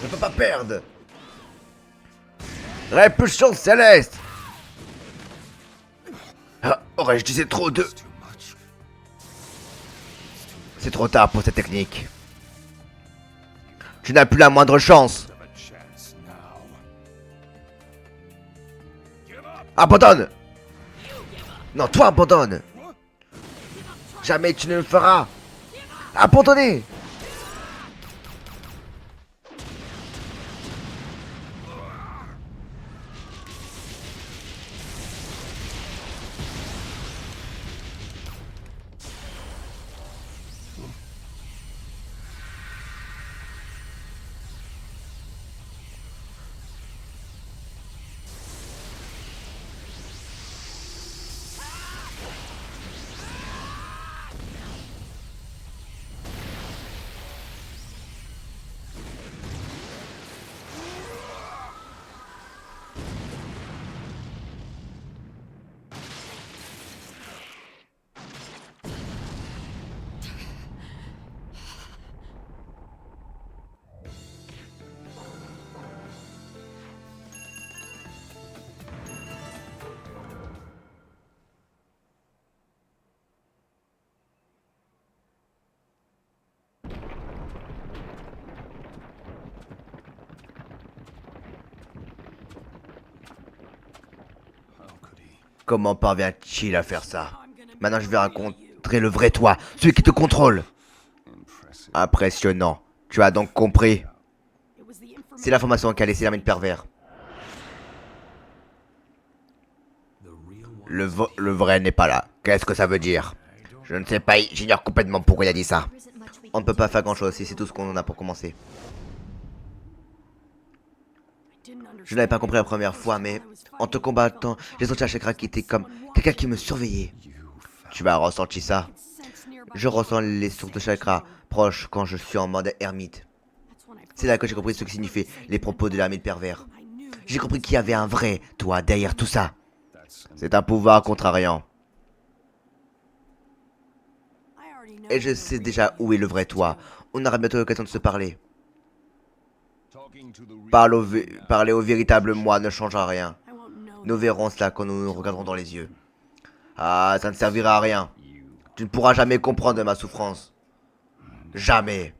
Je ne peux pas perdre. Répulsion céleste. Ah, aurais-je dit c'est trop de... Too much. C'est trop tard pour cette technique. Tu n'as plus la moindre chance. Have a chance now. Give up. Abandonne. Non, toi abandonne. Jamais tu ne le feras. Abandonnez. How could he? Comment parvient-il à faire ça? Maintenant je vais rencontrer le vrai toi, celui qui te contrôle. Impressive. Impressionnant. Tu as donc compris. It was the information. C'est l'information qu'a laissé l'hermine pervers. Le vrai n'est pas là. Qu'est-ce que ça veut dire? Je ne sais pas, j'ignore complètement pourquoi il a dit ça. There isn't much we On can ne peut pas faire grand chose si c'est tout ce qu'on en a pour commencer. Je n'avais pas compris la première fois, mais en te combattant, j'ai senti un chakra qui était comme quelqu'un qui me surveillait. Tu as ressenti ça? Je ressens les sources de chakra proches quand je suis en mode ermite. C'est là que j'ai compris ce que signifiaient les propos de l'ermite pervers. J'ai compris qu'il y avait un vrai toi derrière tout ça. C'est un pouvoir contrariant. Et je sais déjà où est le vrai toi. On aura bientôt l'occasion de se parler. Talking to the real Parler au véritable moi ne changera rien. Nous verrons cela quand nous nous regarderons dans les yeux. Ah, ça ne servira à rien. Tu ne pourras jamais comprendre ma souffrance. Jamais.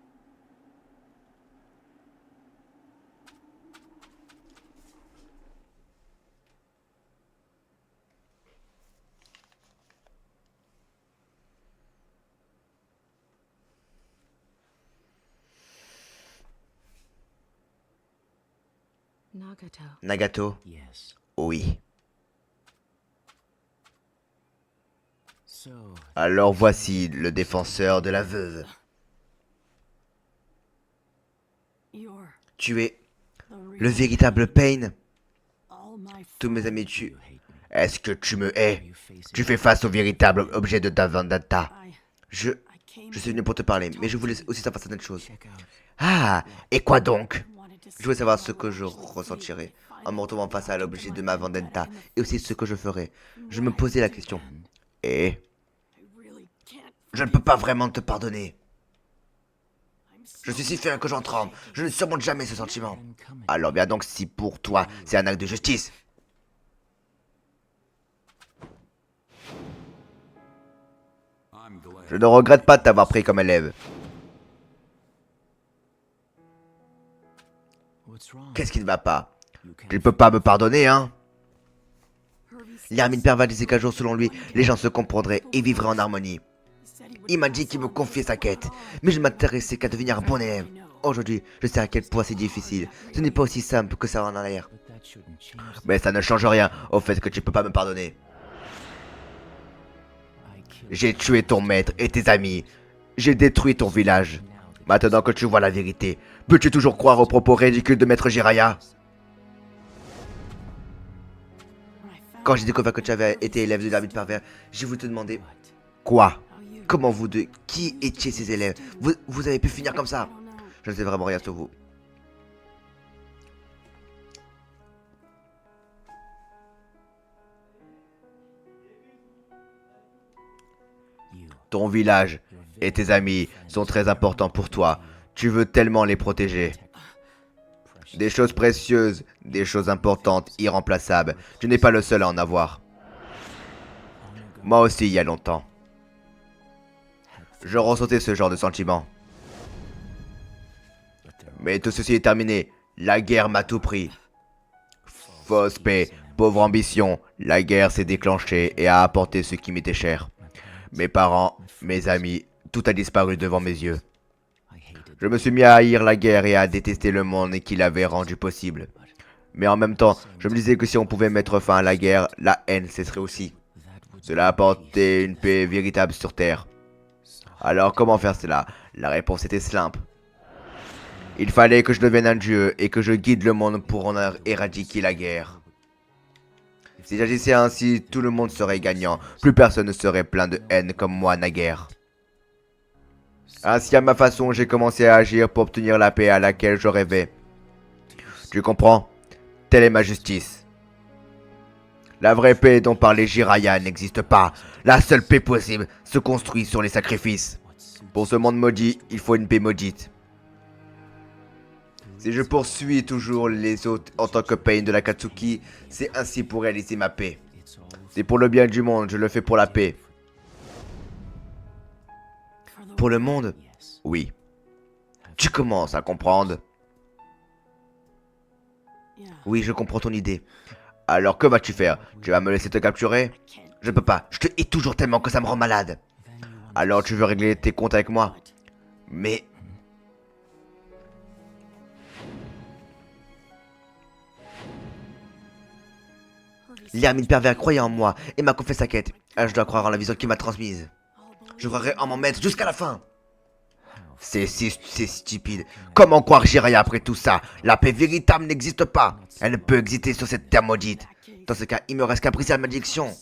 Nagato. Nagato? Yes. Oui. So, Alors voici le défenseur de la veuve. Tu es le véritable Pain. Tous mes amis, you hate me. Est-ce que tu me hais? You face Tu fais face au véritable objet de ta vendetta. Je suis venu pour te parler, mais je voulais aussi savoir certaines choses. check out. Ah, et quoi donc? Je voulais savoir ce que je ressentirais en me retrouvant face à l'objet de ma vendetta, et aussi ce que je ferais. Je me posais la question. Et je ne peux pas vraiment te pardonner. Je suis si fier que j'en tremble. Je ne surmonte jamais ce sentiment. Alors bien donc si pour toi c'est un acte de justice. I'm glad. Je ne regrette pas de t'avoir pris comme élève. What's wrong? Qu'est-ce qui ne va pas? You can't Tu ne peux pas me pardonner, hein? L'Armin pervers disait qu'un jour, selon lui, les gens se comprendraient et vivraient en harmonie. Il m'a dit qu'il me confiait sa quête, mais je ne m'intéressais qu'à devenir un bon élève. Aujourd'hui, je sais à quel point c'est difficile. Ce n'est pas aussi simple que ça en a l'air. But that shouldn't change. Mais ça ne change rien au fait que tu peux pas me pardonner. I killed J'ai tué ton maître et tes amis. J'ai détruit ton village. Maintenant que tu vois la vérité, peux-tu toujours croire aux propos ridicules de maître Jiraya? Quand j'ai découvert que tu avais été élève de l'Armin pervers, j'ai voulu te demander... Quoi? Comment vous deux? Qui étiez ces élèves? Vous avez pu finir comme ça? Je ne sais vraiment rien sur vous. you. Ton village et tes amis sont très importants pour toi. Tu veux tellement les protéger. Des choses précieuses, des choses importantes, irremplaçables. Tu n'es pas le seul à en avoir. Moi aussi, il y a longtemps. Je ressentais ce genre de sentiment. Mais tout ceci est terminé. La guerre m'a tout pris. Fausse paix, pauvre ambition. La guerre s'est déclenchée et a apporté ce qui m'était cher. Mes parents, mes amis, tout a disparu devant mes yeux. I hated Je me suis mis à haïr la guerre et à détester le monde qui l'avait rendu possible. Mais en même temps, je me disais que si on pouvait mettre fin à la guerre, la haine cesserait aussi. that would Cela apportait une paix véritable sur Terre. Alors comment faire cela? La réponse était simple. Il fallait que je devienne un dieu et que je guide le monde pour en éradiquer la guerre. Si j'agissais ainsi, tout le monde serait gagnant. Plus personne ne serait plein de haine comme moi naguère. Ainsi à ma façon, j'ai commencé à agir pour obtenir la paix à laquelle je rêvais. Tu comprends? Telle est ma justice. La vraie paix dont parlait Jiraya n'existe pas. La seule paix possible se construit sur les sacrifices. Pour ce monde maudit, il faut une paix maudite. Si je poursuis toujours les autres en tant que Pain de l'Akatsuki, c'est ainsi pour réaliser ma paix. it's all C'est pour le bien du monde, je le fais pour la paix. Pour le monde? yes. Oui. Tu commences à comprendre. Oui, je comprends ton idée. Alors que vas-tu faire? Tu vas me laisser te capturer? Je peux pas, je te hais toujours tellement que ça me rend malade. Then you want Alors tu veux régler tes comptes avec moi? Mais... L'Armin pervers croyait en moi et m'a confié sa quête. Alors je dois croire en la vision qu'il m'a transmise. Je croirai en mon maître jusqu'à la fin. C'est stupide. Comment croire Jiraya après tout ça? La paix véritable n'existe pas. Elle ne peut exister sur cette terre maudite. Dans ce cas, il me reste qu'à briser la malédiction.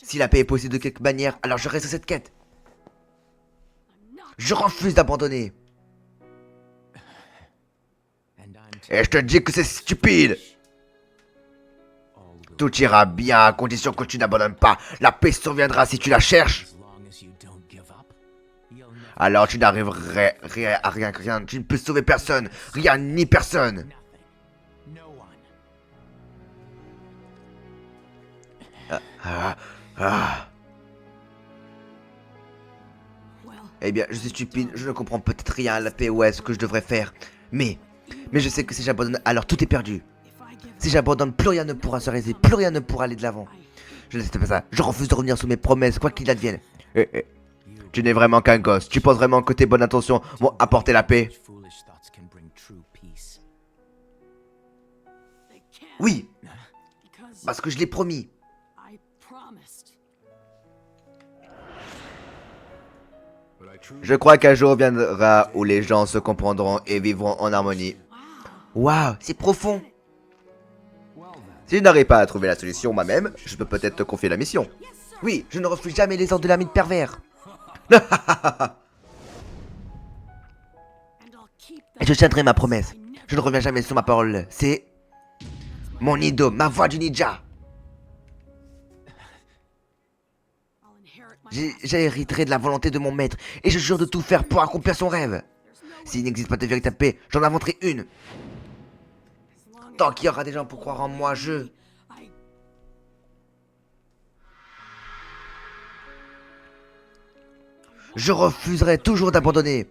Si la paix est possible de quelque manière, alors je reste à cette quête. Je refuse d'abandonner. and I'm Et je te dis que c'est stupide. all will Tout ira bien à condition que tu n'abandonnes pas. La paix surviendra si tu la cherches. as long as you don't give up. You'll never Alors tu n'arriverais à rien. Tu ne peux sauver personne. Rien ni personne. nothing. No one. Ah. Eh bien, je suis stupide. Je ne comprends peut-être rien à la paix ou à ce que je devrais faire. Mais je sais que si j'abandonne, alors tout est perdu. Si j'abandonne, plus rien ne pourra se réaliser. Plus rien ne pourra aller de l'avant. Je ne sais pas ça. Je refuse de revenir sur mes promesses, quoi qu'il advienne. Tu n'es vraiment qu'un gosse. Tu penses vraiment que tes bonnes intentions vont apporter la paix? Foolish thoughts can bring true peace. Oui, parce que je l'ai promis. But I truly Je crois qu'un jour viendra où les gens se comprendront et vivront en harmonie. Waouh, c'est profond. well then. Si je n'arrive pas à trouver la solution moi-même, je peux peut-être te confier la mission. Oui, je ne refuse jamais les ordres de l'Armin pervers. Et je tiendrai ma promesse. Je ne reviens jamais sur ma parole. C'est mon ido, ma voix du ninja. J'hériterai de la volonté de mon maître et je jure de tout faire pour accomplir son rêve. S'il n'existe pas de véritable paix, j'en inventerai une. Tant qu'il y aura des gens pour croire en moi, je refuserai toujours d'abandonner.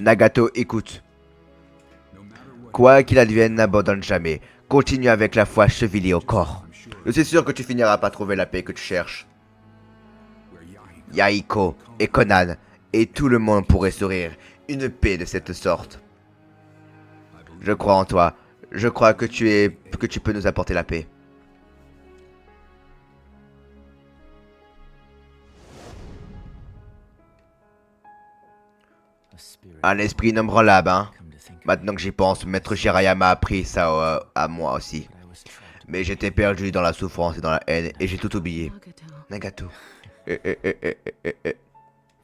Nagato, écoute. No matter what, Quoi qu'il advienne, n'abandonne jamais. Continue avec la foi chevillée au corps. Je suis sûr que tu finiras par trouver la paix que tu cherches. where Yahiko Yahiko et Conan et tout le monde pourrait sourire. Une paix de cette sorte. Je crois en toi. Je crois que tu peux nous apporter la paix. A spirit. Un esprit inébranlable, hein. Come to think of Maintenant que j'y pense, Maître Jiraiya m'a appris ça à moi aussi. it, I was trapped. Mais j'étais perdu dans la souffrance et dans la haine et j'ai tout oublié. Nagato. Nagato. Eh.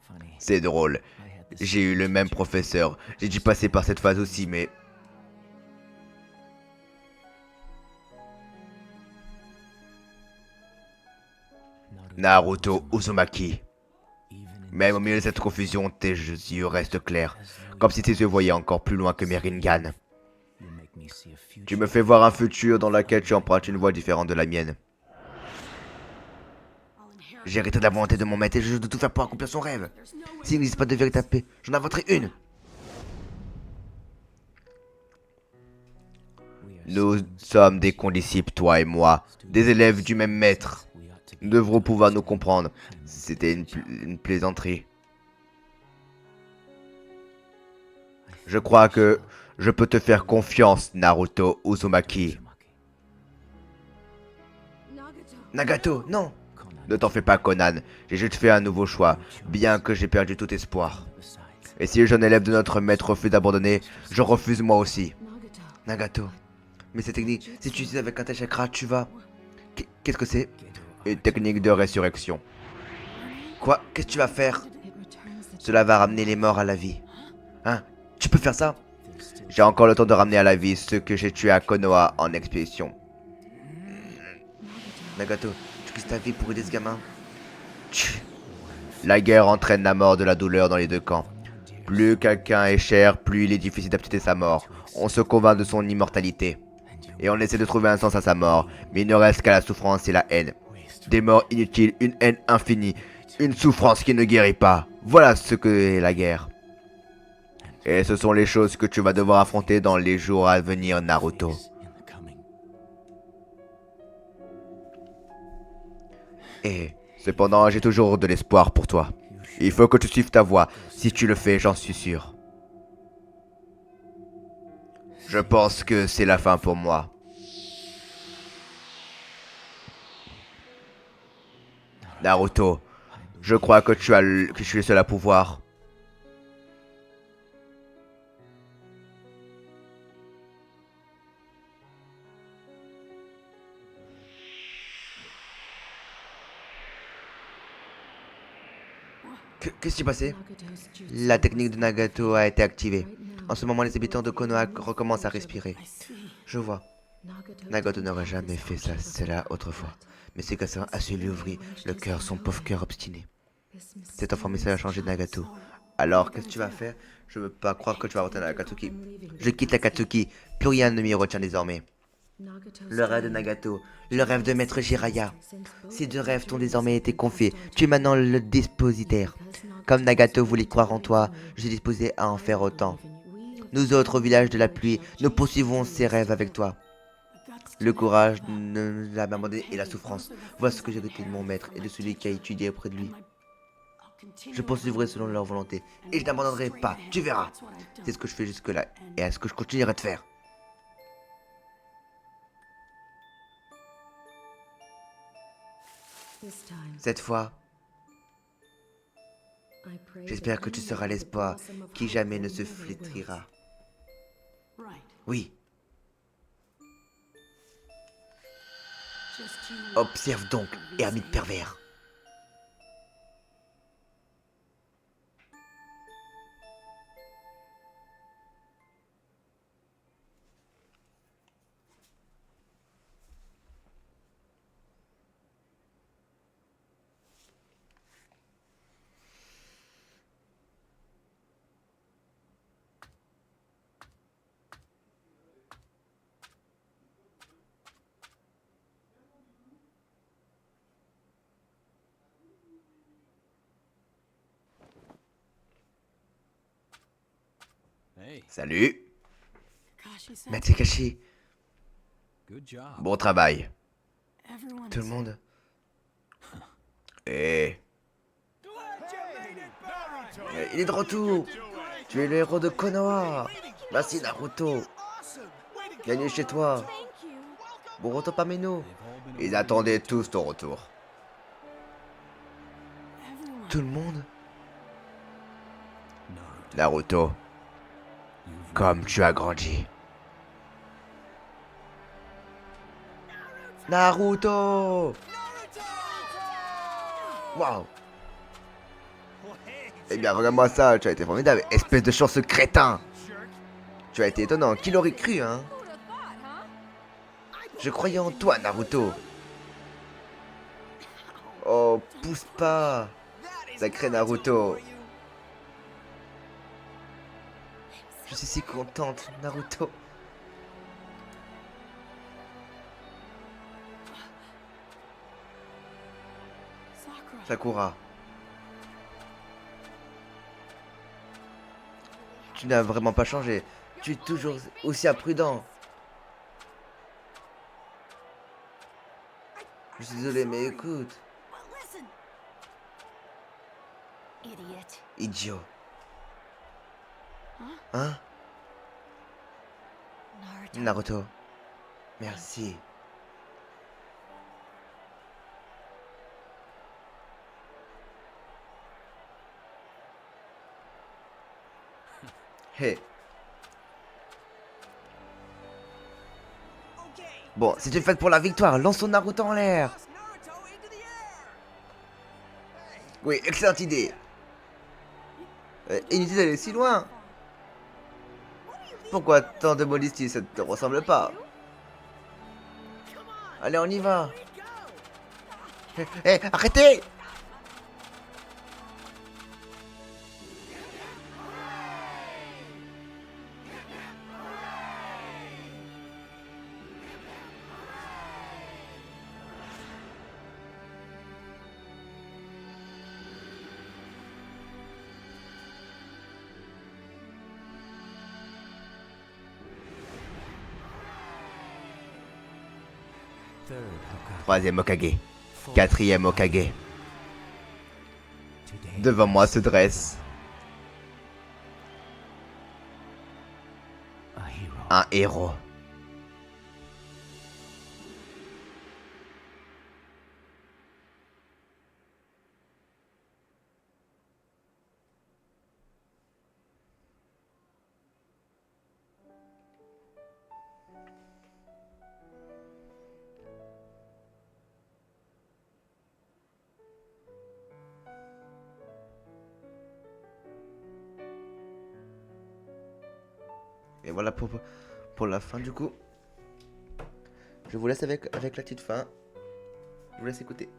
Funny. C'est drôle. I had this J'ai eu le même professeur. J'ai dû passer par cette phase aussi, mais... Naruto Uzumaki. even in Même au milieu de cette confusion, tes yeux restent clairs. Comme si tes yeux voyaient encore plus loin que mes Rinnegan. you make me see a future. Tu me fais voir un futur dans lequel tu empruntes une voie différente de la mienne. J'ai hérité de la volonté de mon maître et je dois tout faire pour accomplir son rêve. S'il n'existe pas de véritable paix, j'en inventerai une. We are Nous sommes des condisciples, toi et moi, des élèves du même maître. we ought to Nous devrons pouvoir nous comprendre. C'était une plaisanterie. Je crois que je peux te faire confiance, Naruto Uzumaki. Nagato, non. Conan. Ne t'en fais pas, Conan. J'ai juste fait un nouveau choix, bien que j'ai perdu tout espoir. Besides, Et si le jeune élève de notre maître refuse d'abandonner, je refuse moi aussi. Nagato. Nagato. Mais cette technique, si tu utilises avec un tel chakra, tu vas... Qu'est-ce que c'est? Gedo, Une technique de résurrection. Quoi? Qu'est-ce que tu vas faire? It returns the Cela va ramener les morts à la vie. Hein? Tu peux faire ça? there's still J'ai encore le temps de ramener à la vie ceux que j'ai tués à Konoha en expédition. Nagato, tu quittes ta vie pour aider ce gamin? Tch. La guerre entraîne la mort de la douleur dans les deux camps. Plus quelqu'un est cher, plus il est difficile d'accepter sa mort. On se convainc de son immortalité. Et on essaie de trouver un sens à sa mort, mais il ne reste qu'à la souffrance et la haine. Des morts inutiles, une haine infinie, une souffrance qui ne guérit pas. Voilà ce que est la guerre. Et ce sont les choses que tu vas devoir affronter dans les jours à venir, Naruto. in the coming. Et cependant, j'ai toujours de l'espoir pour toi. Il faut que tu suives ta voie. Si tu le fais, j'en suis sûr. Je pense que c'est la fin pour moi. Naruto, je crois que que je suis le seul à pouvoir. Qu'est-ce qui s'est passé? Nagato's jutsu. La technique de Nagato a été activée. Right now, En ce moment, les habitants de Konoha recommencent à respirer. Je vois. Nagato n'aurait jamais fait cela autrefois. Mais c'est que ça a su lui ouvrir le cœur, son pauvre cœur obstiné. Cet enfant message a changé de Nagato. Alors, qu'est-ce que tu vas faire? Je veux pas croire que tu vas retourner à Akatsuki. Je quitte Akatsuki. Plus rien ne m'y retient désormais. Le rêve de Nagato, le rêve de Maître Jiraiya. Ces deux rêves t'ont désormais été confiés. Tu es maintenant le dépositaire. Comme Nagato voulait croire en toi, je suis disposé à en faire autant. Nous autres, au village de la pluie, nous poursuivons ces rêves avec toi. Le courage de l'abandonner et la souffrance. Voilà ce que j'ai goûté de mon maître et de celui qui a étudié auprès de lui. Je poursuivrai selon leur volonté et je n'abandonnerai pas, tu verras. C'est ce que je fais jusque-là et est-ce que je continuerai de faire. Cette fois, j'espère que tu seras l'espoir qui jamais ne se flétrira. Oui. Observe donc, ermite pervers. Hey, Salut. Kakashi said Matsikashi. good job. Bon travail. everyone. Tout le monde. Eh. Il est de retour. Tu es le héros de Konoha. Merci Naruto. Bienvenue chez toi. Thank you. Bon retour parmi nous. They've all been Ils over attendaient tous ton retour. Everyone. Tout le monde. Naruto, Naruto, you've comme tu as grandi. Naruto. Waouh. Eh bien, regarde-moi ça, tu as été formidable, espèce de chanceux crétin. Tu as été étonnant, qui l'aurait cru, hein? Who'd have thought, huh? Je croyais en toi, Naruto. Oh, pousse pas. Sacré Naruto. Je suis si contente, Naruto. Sakura. Sakura. Tu n'as vraiment pas changé. Tu es toujours aussi imprudent. Je suis désolé, mais écoute. But listen. Idiot. Idiot. Hein? Naruto. Naruto. Merci. Hé. Bon, c'est une fête pour la victoire. Lançons Naruto en l'air. Oui, excellente idée. Inutile d'aller si loin. Pourquoi tant de modestie? Ça ne te ressemble pas. Allez, on y va. Hé, arrêtez! third Hokage. Troisième Hokage. Fourth Quatrième Hokage. Today, Devant moi se dresse a hero. un héros. Et voilà pour la fin du coup. Je vous laisse avec la petite fin. Je vous laisse écouter.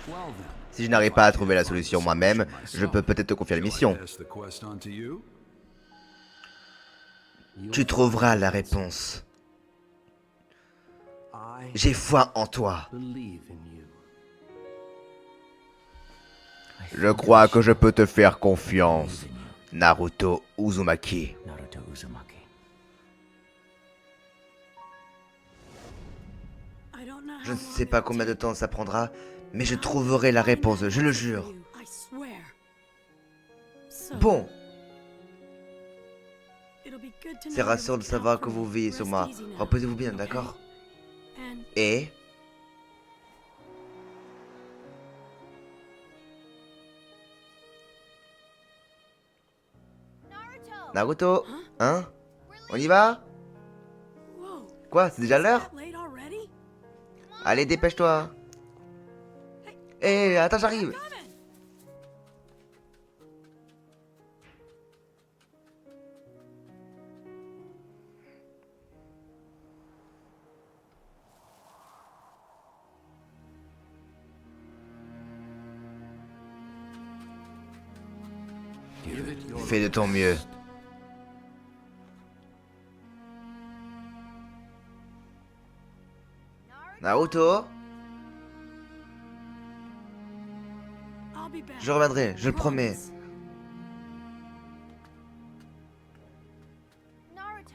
Well then. Si je n'arrive pas à trouver la solution moi-même, je peux peut-être te confier la mission. Pass the quest on to you. Tu trouveras la réponse. I J'ai foi en toi. believe in you. Je crois que je peux te faire confiance. Naruto Uzumaki. Naruto Uzumaki. I don't know Je how ne long sais pas it'll combien de take, temps ça prendra, mais je but trouverai la I'll find réponse, that je le answer jure. for you, I swear. So, Bon, it'll be good to c'est know you're rassurant de looking savoir out que for vous me. veillez sur Rest moi. easy now, Reposez-vous bien, okay? d'accord? And Et... Naruto, hein? On y va? whoa, Quoi, c'est déjà is l'heure? that late already? Allez, dépêche-toi. Attends, j'arrive. Coming. Give it your Fais de ton mieux. Naruto, I'll be back. je reviendrai, je le promets. Promise.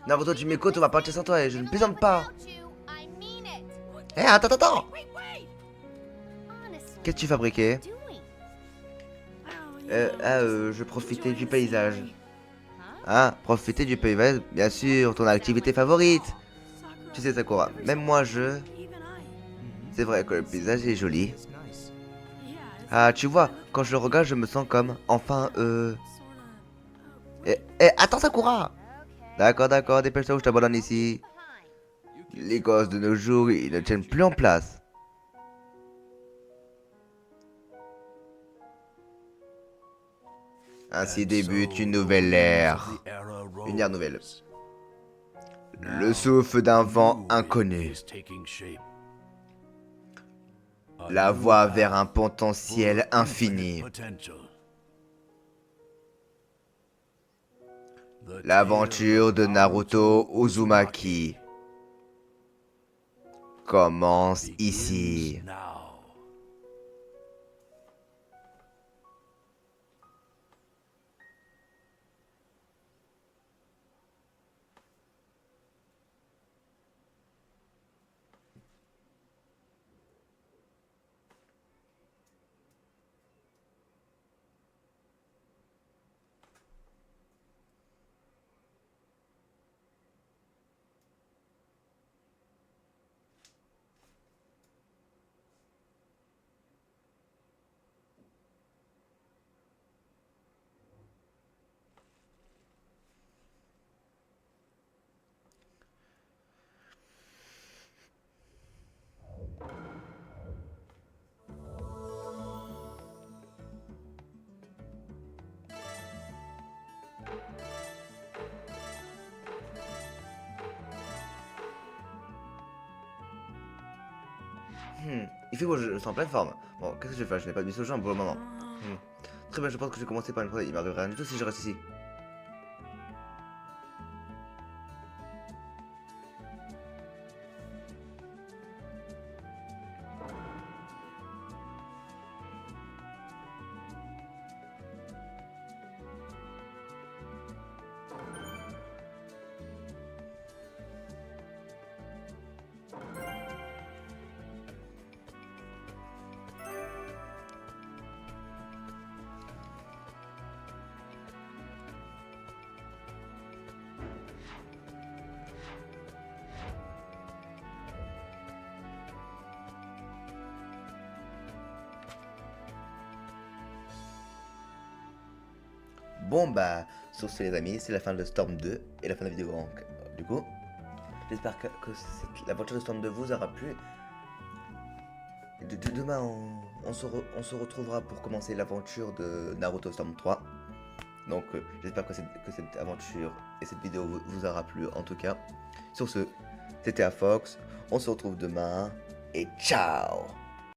Naruto, tu m'écoutes, on va partir sans toi et je ne plaisante pas. Attends. Wait, wait. Qu'est-ce que tu fabriquais? Oh, yeah, Je profitais enjoying du the paysage. scenery. Ah, profiter du paysage, bien sûr, ton activité favorite. Sakura, Tu sais, Sakura, même moi je... even I. C'est vrai que le paysage est joli. Yeah, it's Ah, tu vois, quand je le regarde, je me sens comme... Enfin, sorta. Attends, Sakura! D'accord, dépêche-toi ou je t'abandonne ici. Les gosses de nos jours, ils ne tiennent plus en place. Ainsi débute une nouvelle ère. Une ère nouvelle. Le souffle d'un vent inconnu. La voie vers un potentiel infini. L'aventure de Naruto Uzumaki commence ici. Il fait beau, je suis en pleine forme. Bon, qu'est-ce que je vais faire? Je n'ai pas de mise au jambes pour le moment. Très bien, je pense que je vais commencer par une fois. Il m'arrive rien du tout si je reste ici. Bon bah, sur ce les amis, c'est la fin de Storm 2 et la fin de la vidéo. Donc, du coup, j'espère que l'aventure de Storm 2 vous aura plu. Demain, on se retrouvera pour commencer l'aventure de Naruto Storm 3. Donc, j'espère que cette aventure et cette vidéo vous aura plu en tout cas. Sur ce, c'était Fox, on se retrouve demain et ciao!